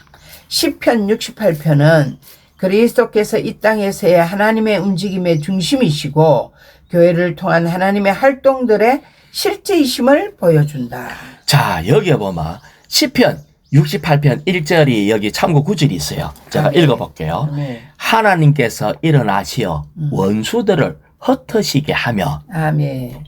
시편 68편은 그리스도께서 이 땅에서의 하나님의 움직임의 중심이시고 교회를 통한 하나님의 활동들의 실제이심을 보여준다. 자, 여기에 보면 시편 68편 1절이 여기 참고 구절이 있어요. 제가 읽어볼게요. 하나님께서 일어나시어 원수들을 흩으시게 하며 아멘.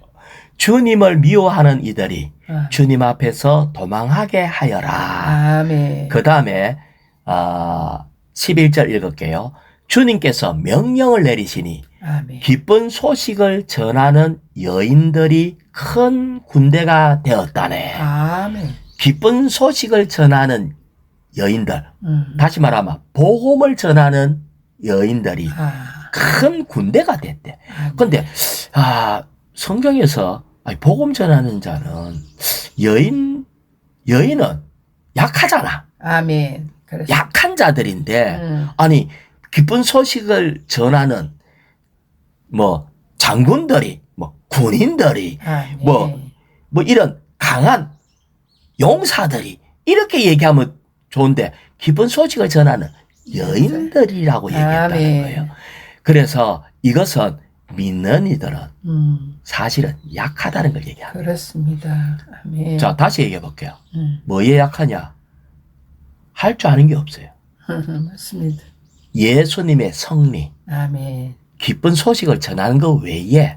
주님을 미워하는 이들이 주님 앞에서 도망하게 하여라. 아멘. 그 다음에 11절 읽을게요. 주님께서 명령을 내리시니 아멘. 기쁜 소식을 전하는 여인들이 큰 군대가 되었다네. 아멘. 기쁜 소식을 전하는 여인들, 다시 말하면 복음을 전하는 여인들이 큰 군대가 됐대. 근데 성경에서 복음 전하는 자는 여인은 약하잖아. 아멘. 그렇습니다. 약한 자들인데 아니 기쁜 소식을 전하는 뭐 장군들이 뭐 군인들이 아멘. 뭐 이런 강한 용사들이 이렇게 얘기하면 좋은데 기쁜 소식을 전하는 여인들이라고 얘기했다는 아멘. 거예요. 그래서 이것은 믿는 이들은 사실은 약하다는 걸 얘기합니다. 그렇습니다. 아멘. 자, 다시 얘기해 볼게요. 뭐에 약하냐? 할 줄 아는 게 없어요. 맞습니다. 예수님의 승리, 아멘. 기쁜 소식을 전하는 것 외에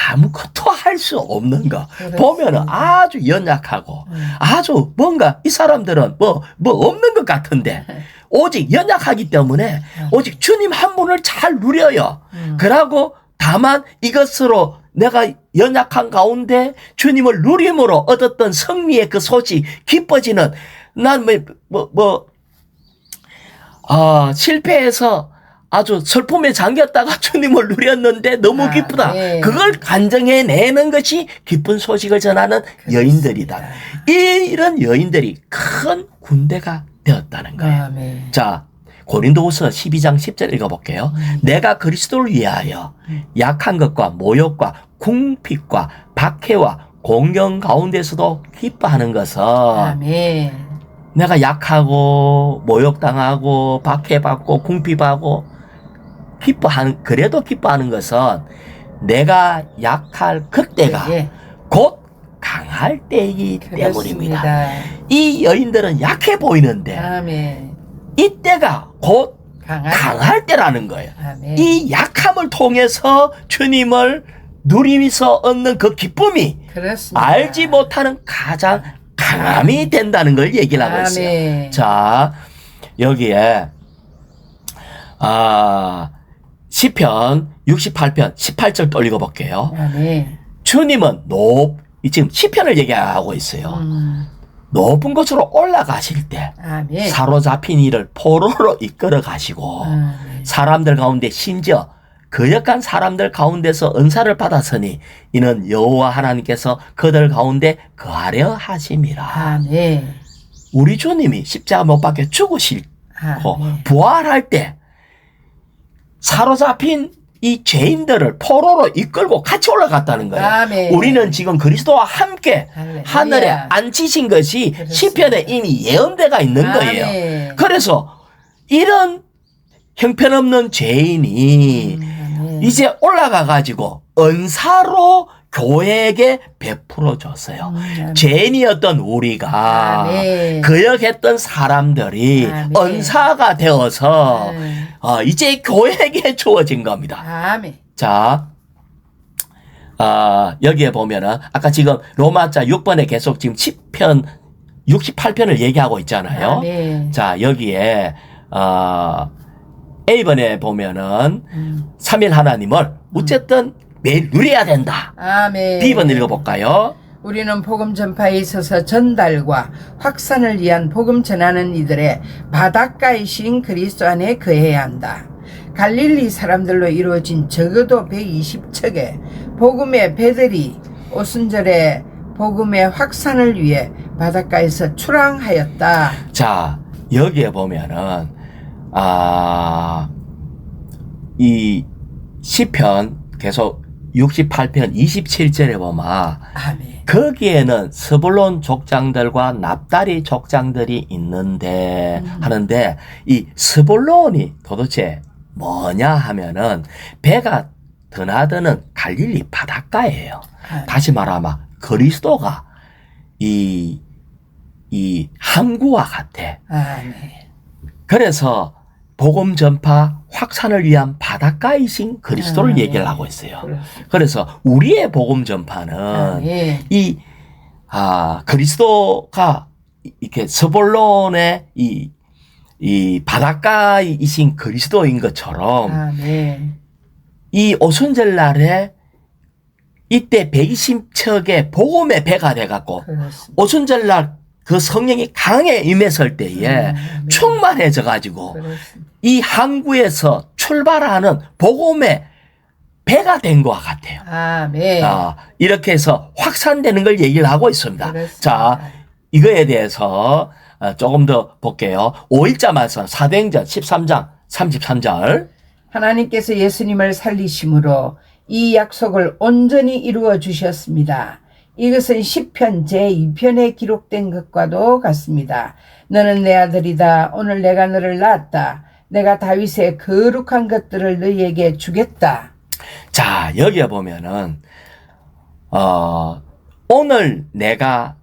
아무것도 할 수 없는 거. 보면은 아주 연약하고 아주 뭔가 이 사람들은 뭐 없는 것 같은데 오직 연약하기 때문에 오직 주님 한 분을 잘 누려요. 그러고 다만 이것으로 내가 연약한 가운데 주님을 누림으로 얻었던 승리의 그 소식 기뻐지는 난 실패해서 아주 슬픔에 잠겼다가 주님을 누렸는데 너무 기쁘다. 네. 그걸 간증해내는 것이 기쁜 소식을 전하는 여인들이다. 이런 여인들이 큰 군대가 되었다는 거예요. 아멘. 자, 고린도후서 12장 10절 읽어볼게요. 내가 그리스도를 위하여 약한 것과 모욕과 궁핍과 박해와 공경 가운데서도 기뻐하는 것은 아멘. 내가 약하고 모욕당하고 박해받고 궁핍하고 그래도 기뻐하는 것은 내가 약할 그때가 예. 곧 강할 때이기 때문입니다. 그렇습니다. 이 여인들은 약해 보이는데 아멘. 이때가 곧 강할 때라는 거예요. 아멘. 이 약함을 통해서 주님을 누리면서 얻는 그 기쁨이 그렇습니다. 알지 못하는 가장 강함이 된다는 걸 얘기를 하고 있어요. 아멘. 자, 여기에 시편 68편 18절 또 읽어볼게요. 아멘. 주님은 지금 시편을 얘기하고 있어요. 높은 곳으로 올라가실 때 아멘. 사로잡힌 이를 포로로 이끌어 가시고 아멘. 사람들 가운데 심지어 거역한 사람들 가운데서 은사를 받았으니 이는 여호와 하나님께서 그들 가운데 거하려 하심이라. 아멘. 우리 주님이 십자가 못 박혀 죽으시고 아멘. 부활할 때 사로잡힌 이 죄인들을 포로로 이끌고 같이 올라갔다는 거예요. 아멘. 우리는 지금 그리스도와 함께 할렐루야. 하늘에 앉히신 것이 그렇습니다. 시편에 이미 예언대가 있는 거예요. 아멘. 그래서 이런 형편없는 죄인이 아멘. 이제 올라가 가지고 은사로 교회에게 베풀어 줬어요. 아멘. 죄인이었던 우리가 아멘. 거역했던 사람들이 아멘. 은사가 되어서 아멘. 이제 교회에게 주어진 겁니다. 아멘. 자, 여기에 보면은 아까 지금 로마자 6번에 계속 지금 10편 68편을 얘기하고 있잖아요. 아멘. 자, 여기에 A번에 보면은 삼일 하나님을 어쨌든 매일 누려야 된다. 아멘. B번 읽어볼까요? 우리는 복음 전파에 있어서 전달과 확산을 위한 복음 전하는 이들의 바닷가이신 그리스도 안에 거해야 한다. 갈릴리 사람들로 이루어진 적어도 120척의 복음의 배들이 오순절에 복음의 확산을 위해 바닷가에서 출항하였다. 자, 여기에 보면은 이 시편 계속 68편 27절에 보면 아멘. 거기에는 스불론 족장들과 납달리 족장들이 있는데 하는데 이 스불론이 도대체 뭐냐 하면은 배가 드나드는 갈릴리 바닷가예요. 아멘. 다시 말하면 그리스도가 이 항구와 같아. 아멘. 그래서 복음 전파 확산을 위한 바닷가이신 그리스도를 아멘. 얘기를 하고 있어요. 그렇습니다. 그래서 우리의 복음 전파는 아멘. 그리스도가 이렇게 스불론의 이 바닷가이신 그리스도인 것처럼 아멘. 이 오순절 날에 이때 120척의 복음의 배가 돼갖고 그렇습니다. 오순절 날 그 성령이 강하게 임했을 때에 충만해져 가지고 그렇습니다. 이 항구에서 출발하는 복음의 배가 된 것 같아요. 아멘. 이렇게 해서 확산되는 걸 얘기를 하고 있습니다. 그렇습니다. 자, 이거에 대해서 조금 더 볼게요. 5일자 말씀 사도행전 13장 33절. 하나님께서 예수님을 살리심으로 이 약속을 온전히 이루어 주셨습니다. 이것은 시편 제2편에 기록된 것과도 같습니다. 너는 내 아들이다. 오늘 내가 너를 낳았다. 내가 다윗의 거룩한 것들을 너희에게 주겠다. 자, 여기에 보면은 오늘 내가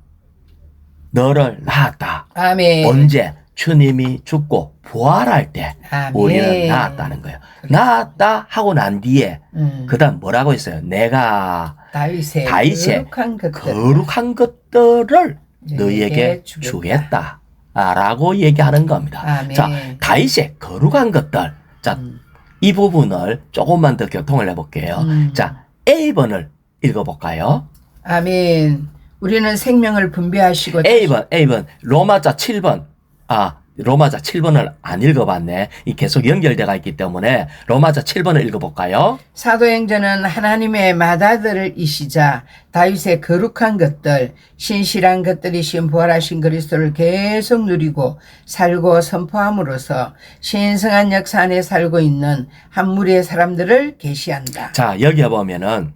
너를 낳았다. 아멘. 언제? 주님이 죽고 부활할 때 아멘. 우리는 낳았다는 거예요. 낳았다 하고 난 뒤에 그다음 뭐라고 했어요? 내가 다윗의 거룩한 거룩한 것들 것들을 너희에게 너희에게 주겠다. 라고 얘기하는 겁니다. 아멘. 자, 다윗의 거룩한 것들. 자, 이 부분을 조금만 더 교통을 해볼게요. 자, A번을 읽어볼까요? 아멘. 우리는 생명을 분배하시고 A번, 로마자 7번. 로마자 7번을 안 읽어봤네. 이 계속 연결돼가 있기 때문에 로마자 7번을 읽어볼까요? 사도행전은 하나님의 맏아들이시자 다윗의 거룩한 것들, 신실한 것들이신 부활하신 그리스도를 계속 누리고 살고 선포함으로써 신성한 역사 안에 살고 있는 한 무리의 사람들을 계시한다. 자, 여기에 보면은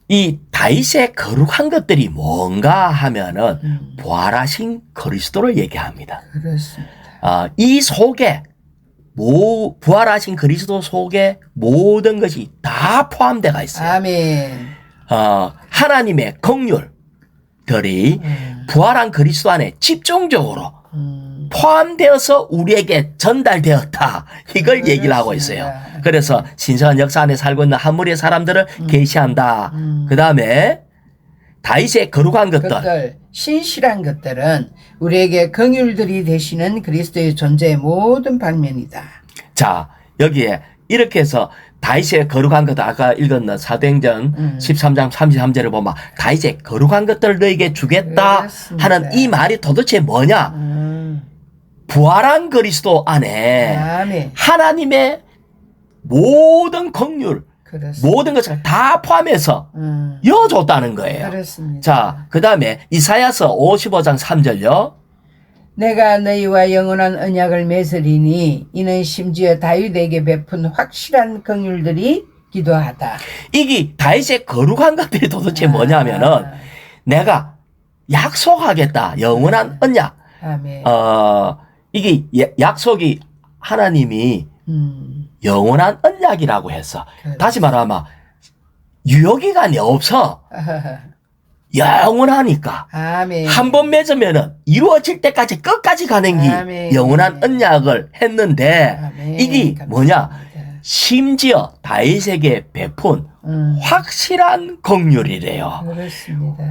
이 다윗의 거룩한 것들이 뭔가 하면은 부활하신 그리스도를 얘기합니다. 그렇습니다. 이 속에 부활하신 그리스도 속에 모든 것이 다 포함되어 있어요. 아멘. 하나님의 긍휼들이 부활한 그리스도 안에 집중적으로 포함되어서 우리에게 전달되었다. 이걸 얘기를 하고 있어요. 그래서 신성한 역사 안에 살고 있는 한 무리의 사람들을 계시한다. 그 다음에 다윗의 거룩한 것들. 신실한 것들은 우리에게 긍휼들이 되시는 그리스도의 존재의 모든 방면이다. 자, 여기에 이렇게 해서 다윗의 거룩한 것들 아까 읽었는 사도행전 13장 33절을 보면 다윗의 거룩한 것들을 너에게 주겠다 그렇습니다. 하는 이 말이 도대체 뭐냐? 부활한 그리스도 안에 아멘. 하나님의 모든 긍휼, 그렇습니다. 모든 것을 다 포함해서 이어줬다는 거예요. 그렇습니다. 자, 그 다음에 이사야서 55장 3절요. 내가 너희와 영원한 언약을 맺으리니 이는 심지어 다윗에게 베푼 확실한 긍휼들이 기도하다. 이게 다윗의 거룩한 것들이 도대체 뭐냐면은 내가 약속하겠다. 영원한 언약. 아멘. 이게 약속이 하나님이 영원한 언약이라고 했어. 그렇지. 다시 말하면 유효기간이 없어. 영원하니까. 아멘. 한 번 맺으면은 이루어질 때까지 끝까지 가는 게 아멘. 영원한 언약을 했는데 아멘. 이게 감사합니다. 뭐냐? 심지어 다윗에게 베푼 확실한 긍휼이래요. 그렇습니다.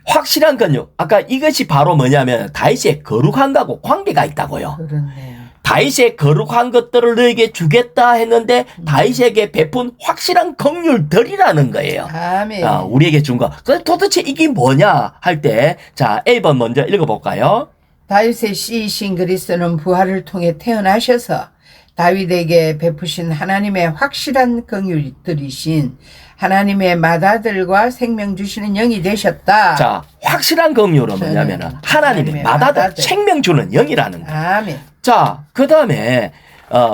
확실한 긍휼. 아까 이것이 바로 뭐냐면 다윗의 거룩한 것하고 관계가 있다고요. 그렇네요. 다윗의 거룩한 것들을 너에게 주겠다 했는데 다윗에게 베푼 확실한 긍휼들이라는 거예요. 아멘. 우리에게 준 거. 그래서 도대체 이게 뭐냐 할 때, 자, A번 먼저 읽어볼까요? 다윗의 씨이신 그리스도는 부활을 통해 태어나셔서 다윗에게 베푸신 하나님의 확실한 긍휼들이신 하나님의 맏아들과 생명 주시는 영이 되셨다. 자, 확실한 긍휼은 뭐냐면은 하나님의 맏아들, 생명 주는 영이라는 거. 아멘. 자, 그 다음에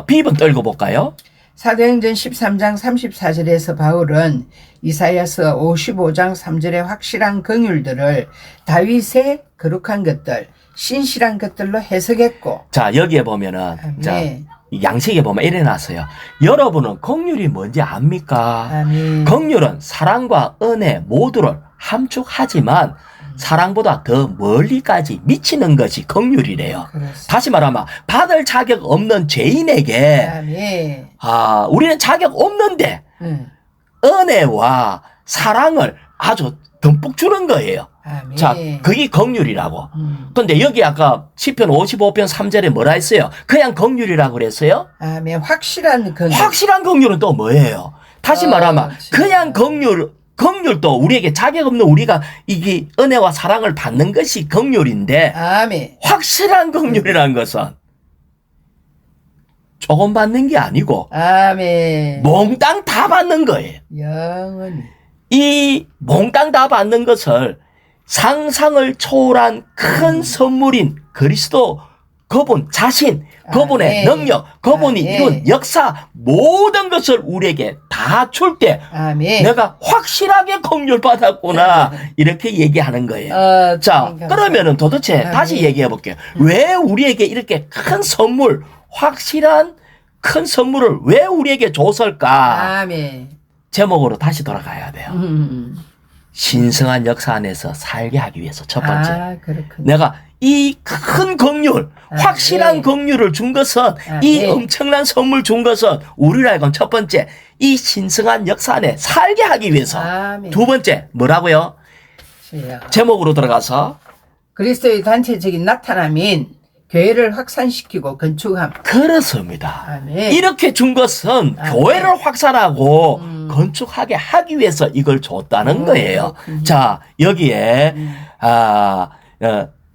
B번 또 읽어볼까요? 사도행전 13장 34절에서 바울은 이사야서 55장 3절의 확실한 긍휼들을 다윗의 거룩한 것들, 신실한 것들로 해석했고. 자, 여기에 보면은 자, 아멘. 양식에 보면 이래 놨어요. 여러분은 긍휼이 뭔지 압니까? 아멘. 긍휼은 사랑과 은혜 모두를 함축하지만 사랑보다 더 멀리까지 미치는 것이 긍휼이래요. 그렇습니다. 다시 말하면 받을 자격 없는 죄인에게 아멘. 우리는 자격 없는데 응. 은혜와 사랑을 아주 듬뿍 주는 거예요. 아멘. 자, 그게 긍휼이라고. 근데 여기 아까 시편 55편 3절에 뭐라 했어요? 그냥 긍휼이라고 그랬어요? 아멘. 확실한 긍휼. 확실한 긍휼은 또 뭐예요? 다시 말하면 그냥 긍휼도 우리에게 자격 없는 우리가 이게 은혜와 사랑을 받는 것이 긍휼인데 아멘. 확실한 긍휼이라는 것은 조금 받는 게 아니고 아멘. 몽땅 다 받는 거예요. 영원히. 이 몽땅 다 받는 것을 상상을 초월한 큰 선물인 그리스도 그분 자신, 그분의 아멘. 능력, 그분이 아멘. 이룬 역사 모든 것을 우리에게 다 줄 때 아멘. 내가 확실하게 긍휼 받았구나 이렇게 얘기하는 거예요. 자, 그러면은 도대체 아멘. 다시 얘기해 볼게요. 왜 우리에게 이렇게 큰 선물, 확실한 큰 선물을 왜 우리에게 줬을까? 아멘. 제목으로 다시 돌아가야 돼요. 신성한 역사 안에서 살게 하기 위해서 첫 번째. 그렇군요. 내가 이 큰 긍휼, 확실한 긍휼을 준 것은 이 엄청난 선물 준 것은 우리를 알고 첫 번째 이 신성한 역사 안에 살게 하기 위해서. 아멘. 두 번째 뭐라고요? 제목으로 들어가서 그리스도의 단체적인 나타남인 교회를 확산시키고 건축함. 그렇습니다. 아멘. 이렇게 준 것은 교회를 확산하고 건축하게 하기 위해서 이걸 줬다는 거예요. 자, 여기에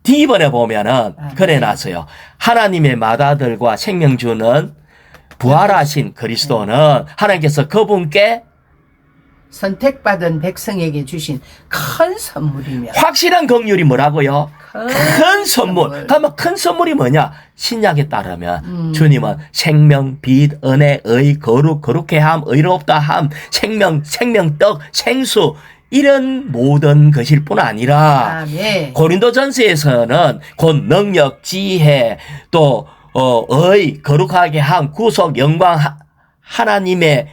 D번에 보면은 그래 놨어요. 하나님의 맏아들과 생명 주는 부활하신 그리스도는 하나님께서 그분께 선택받은 백성에게 주신 큰 선물이며 확실한 긍휼이 뭐라고요? 큰 선물. 그러면 큰 선물이 뭐냐? 신약에 따르면 주님은 생명, 빛, 은혜, 의, 거룩, 거룩해 함, 의롭다 함, 생명, 생명떡, 생수 이런 모든 것일 뿐 아니라 아멘. 고린도전서에서는 곧 능력, 지혜, 또 의, 거룩하게 함, 구속, 영광, 하나님의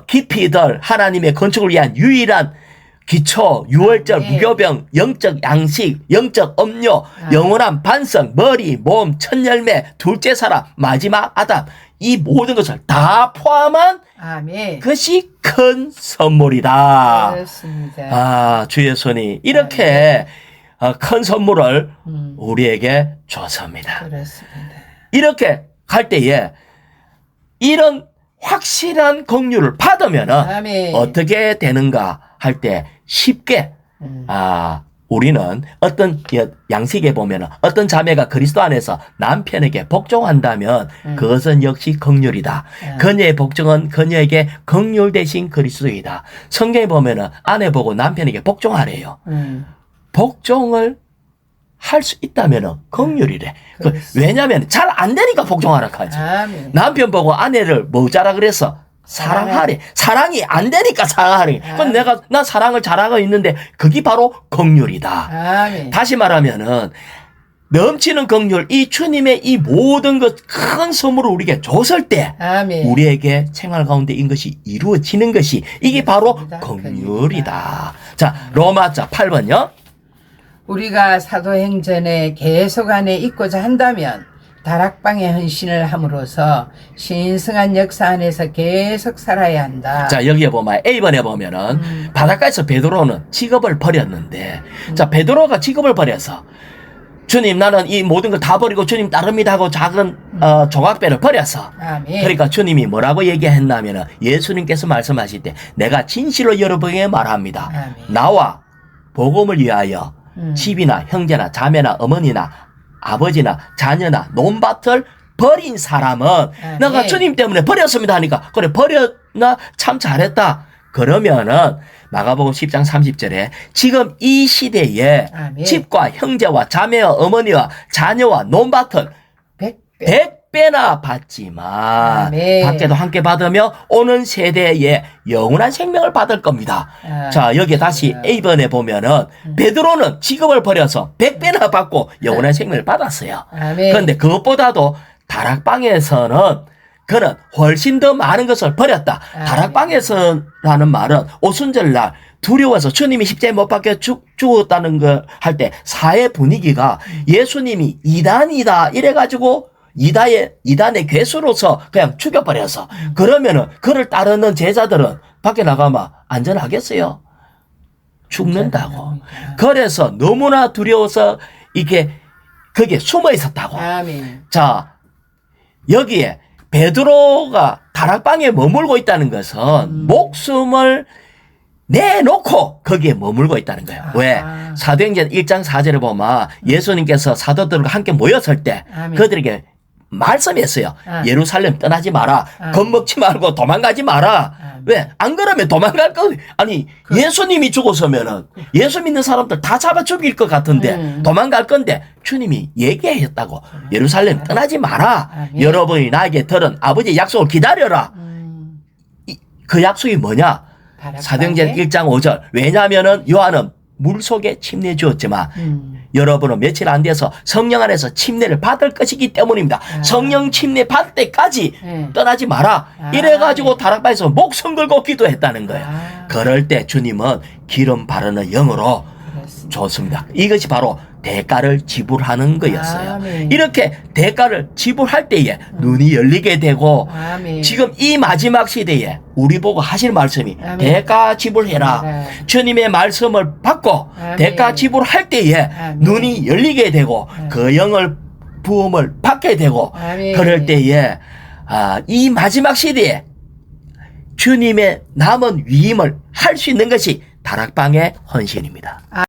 깊이들, 하나님의 건축을 위한 유일한 기초, 유월절, 무교병, 영적 양식, 영적 음료, 영원한 반성, 머리, 몸, 첫 열매, 둘째 사람, 마지막 아담 이 모든 것을 다 포함한 아멘. 그것이 큰 선물이다. 그렇습니다. 아, 주의 손이 이렇게 큰 선물을 우리에게 줬습니다. 그렇습니다. 이렇게 갈 때에 이런 확실한 긍휼을 받으면은 아멘. 어떻게 되는가 할 때 쉽게 우리는 어떤 양식에 보면은 어떤 자매가 그리스도 안에서 남편에게 복종한다면 그것은 역시 긍휼이다. 그녀의 복종은 그녀에게 긍휼 대신 그리스도이다. 성경에 보면은 아내 보고 남편에게 복종하래요. 복종을 할 수 있다면은 긍휼이래. 왜냐하면 잘 안 되니까 복종하라 하지. 아멘. 남편 보고 아내를 뭐자라 그래서 사랑하래. 사랑이 안 되니까 사랑하래. 그럼 난 사랑을 잘하고 있는데 그게 바로 긍휼이다. 아멘. 다시 말하면은 넘치는 긍휼, 이 주님의 이 모든 것 큰 선물을 우리에게 줬을 때 아멘. 우리에게 생활 가운데 이것이 이루어지는 것이 이게 바로 그렇습니다. 긍휼이다. 자, 로마자 8번요. 우리가 사도행전에 계속 안에 있고자 한다면 다락방의 헌신을 함으로써 신성한 역사 안에서 계속 살아야 한다. 자, 여기에 보면 A번에 보면은 바닷가에서 베드로는 직업을 버렸는데 자, 베드로가 직업을 버려서 주님 나는 이 모든 걸 다 버리고 주님 따릅니다 하고 작은 조각배를 버려서 아멘. 그러니까 주님이 뭐라고 얘기했냐면은 예수님께서 말씀하실 때 내가 진실로 여러분에게 말합니다. 아멘. 나와 복음을 위하여 집이나 형제나 자매나 어머니나 아버지나 자녀나 논밭을 버린 사람은 내가 주님 때문에 버렸습니다 하니까 그래 버렸나 참 잘했다. 그러면은 마가복음 10장 30절에 지금 이 시대에 아멘. 집과 형제와 자매와 어머니와 자녀와 논밭을 100배나 받지만 아멘. 받게도 함께 받으며 오는 세대에 영원한 생명을 받을 겁니다. 자, 여기에 다시 A번에 보면은 베드로는 직업을 버려서 100배나 받고 영원한 생명을 받았어요. 아멘. 그런데 그것보다도 다락방에서는 그는 훨씬 더 많은 것을 버렸다. 다락방에서라는 말은 오순절날 두려워서 주님이 십자가에 못 박혀 죽었다는 거 할 때 사회 분위기가 예수님이 이단이다 이래가지고 이단의 괴수로서 그냥 죽여버려서 그러면은 그를 따르는 제자들은 밖에 나가면 안전하겠어요? 죽는다고. 그래서 너무나 두려워서 이게 거기에 숨어 있었다고. 아멘. 자, 여기에 베드로가 다락방에 머물고 있다는 것은 목숨을 내놓고 거기에 머물고 있다는 거예요. 왜? 사도행전 1장 4절에 보면 예수님께서 사도들과 함께 모였을 때 그들에게 말씀했어요. 예루살렘 떠나지 마라. 겁먹지 말고 도망가지 마라. 왜? 안 그러면 도망갈 거 아니 예수님이 죽었으면은 예수 믿는 사람들 다 잡아 죽일 것 같은데 도망갈 건데 주님이 얘기했다고. 예루살렘 떠나지 마라. 여러분이 나에게 들은 아버지의 약속을 기다려라. 그 약속이 뭐냐? 사도행전 1장 5절. 왜냐하면은 요한은 물속에 침례 주었지만 여러분은 며칠 안 돼서 성령 안에서 침례를 받을 것이기 때문입니다. 성령 침례 받을 때까지 떠나지 마라. 이래가지고 다락방에서 목숨 걸고 기도했다는 거예요. 그럴 때 주님은 기름 바르는 영으로 좋습니다. 이것이 바로 대가를 지불하는 거였어요. 이렇게 대가를 지불할 때에 눈이 열리게 되고 지금 이 마지막 시대에 우리 보고 하실 말씀이 대가 지불해라. 주님의 말씀을 받고 대가 지불할 때에 눈이 열리게 되고 그 영을 부음을 받게 되고 그럴 때에 이 마지막 시대에 주님의 남은 위임을 할 수 있는 것이 다락방의 헌신입니다.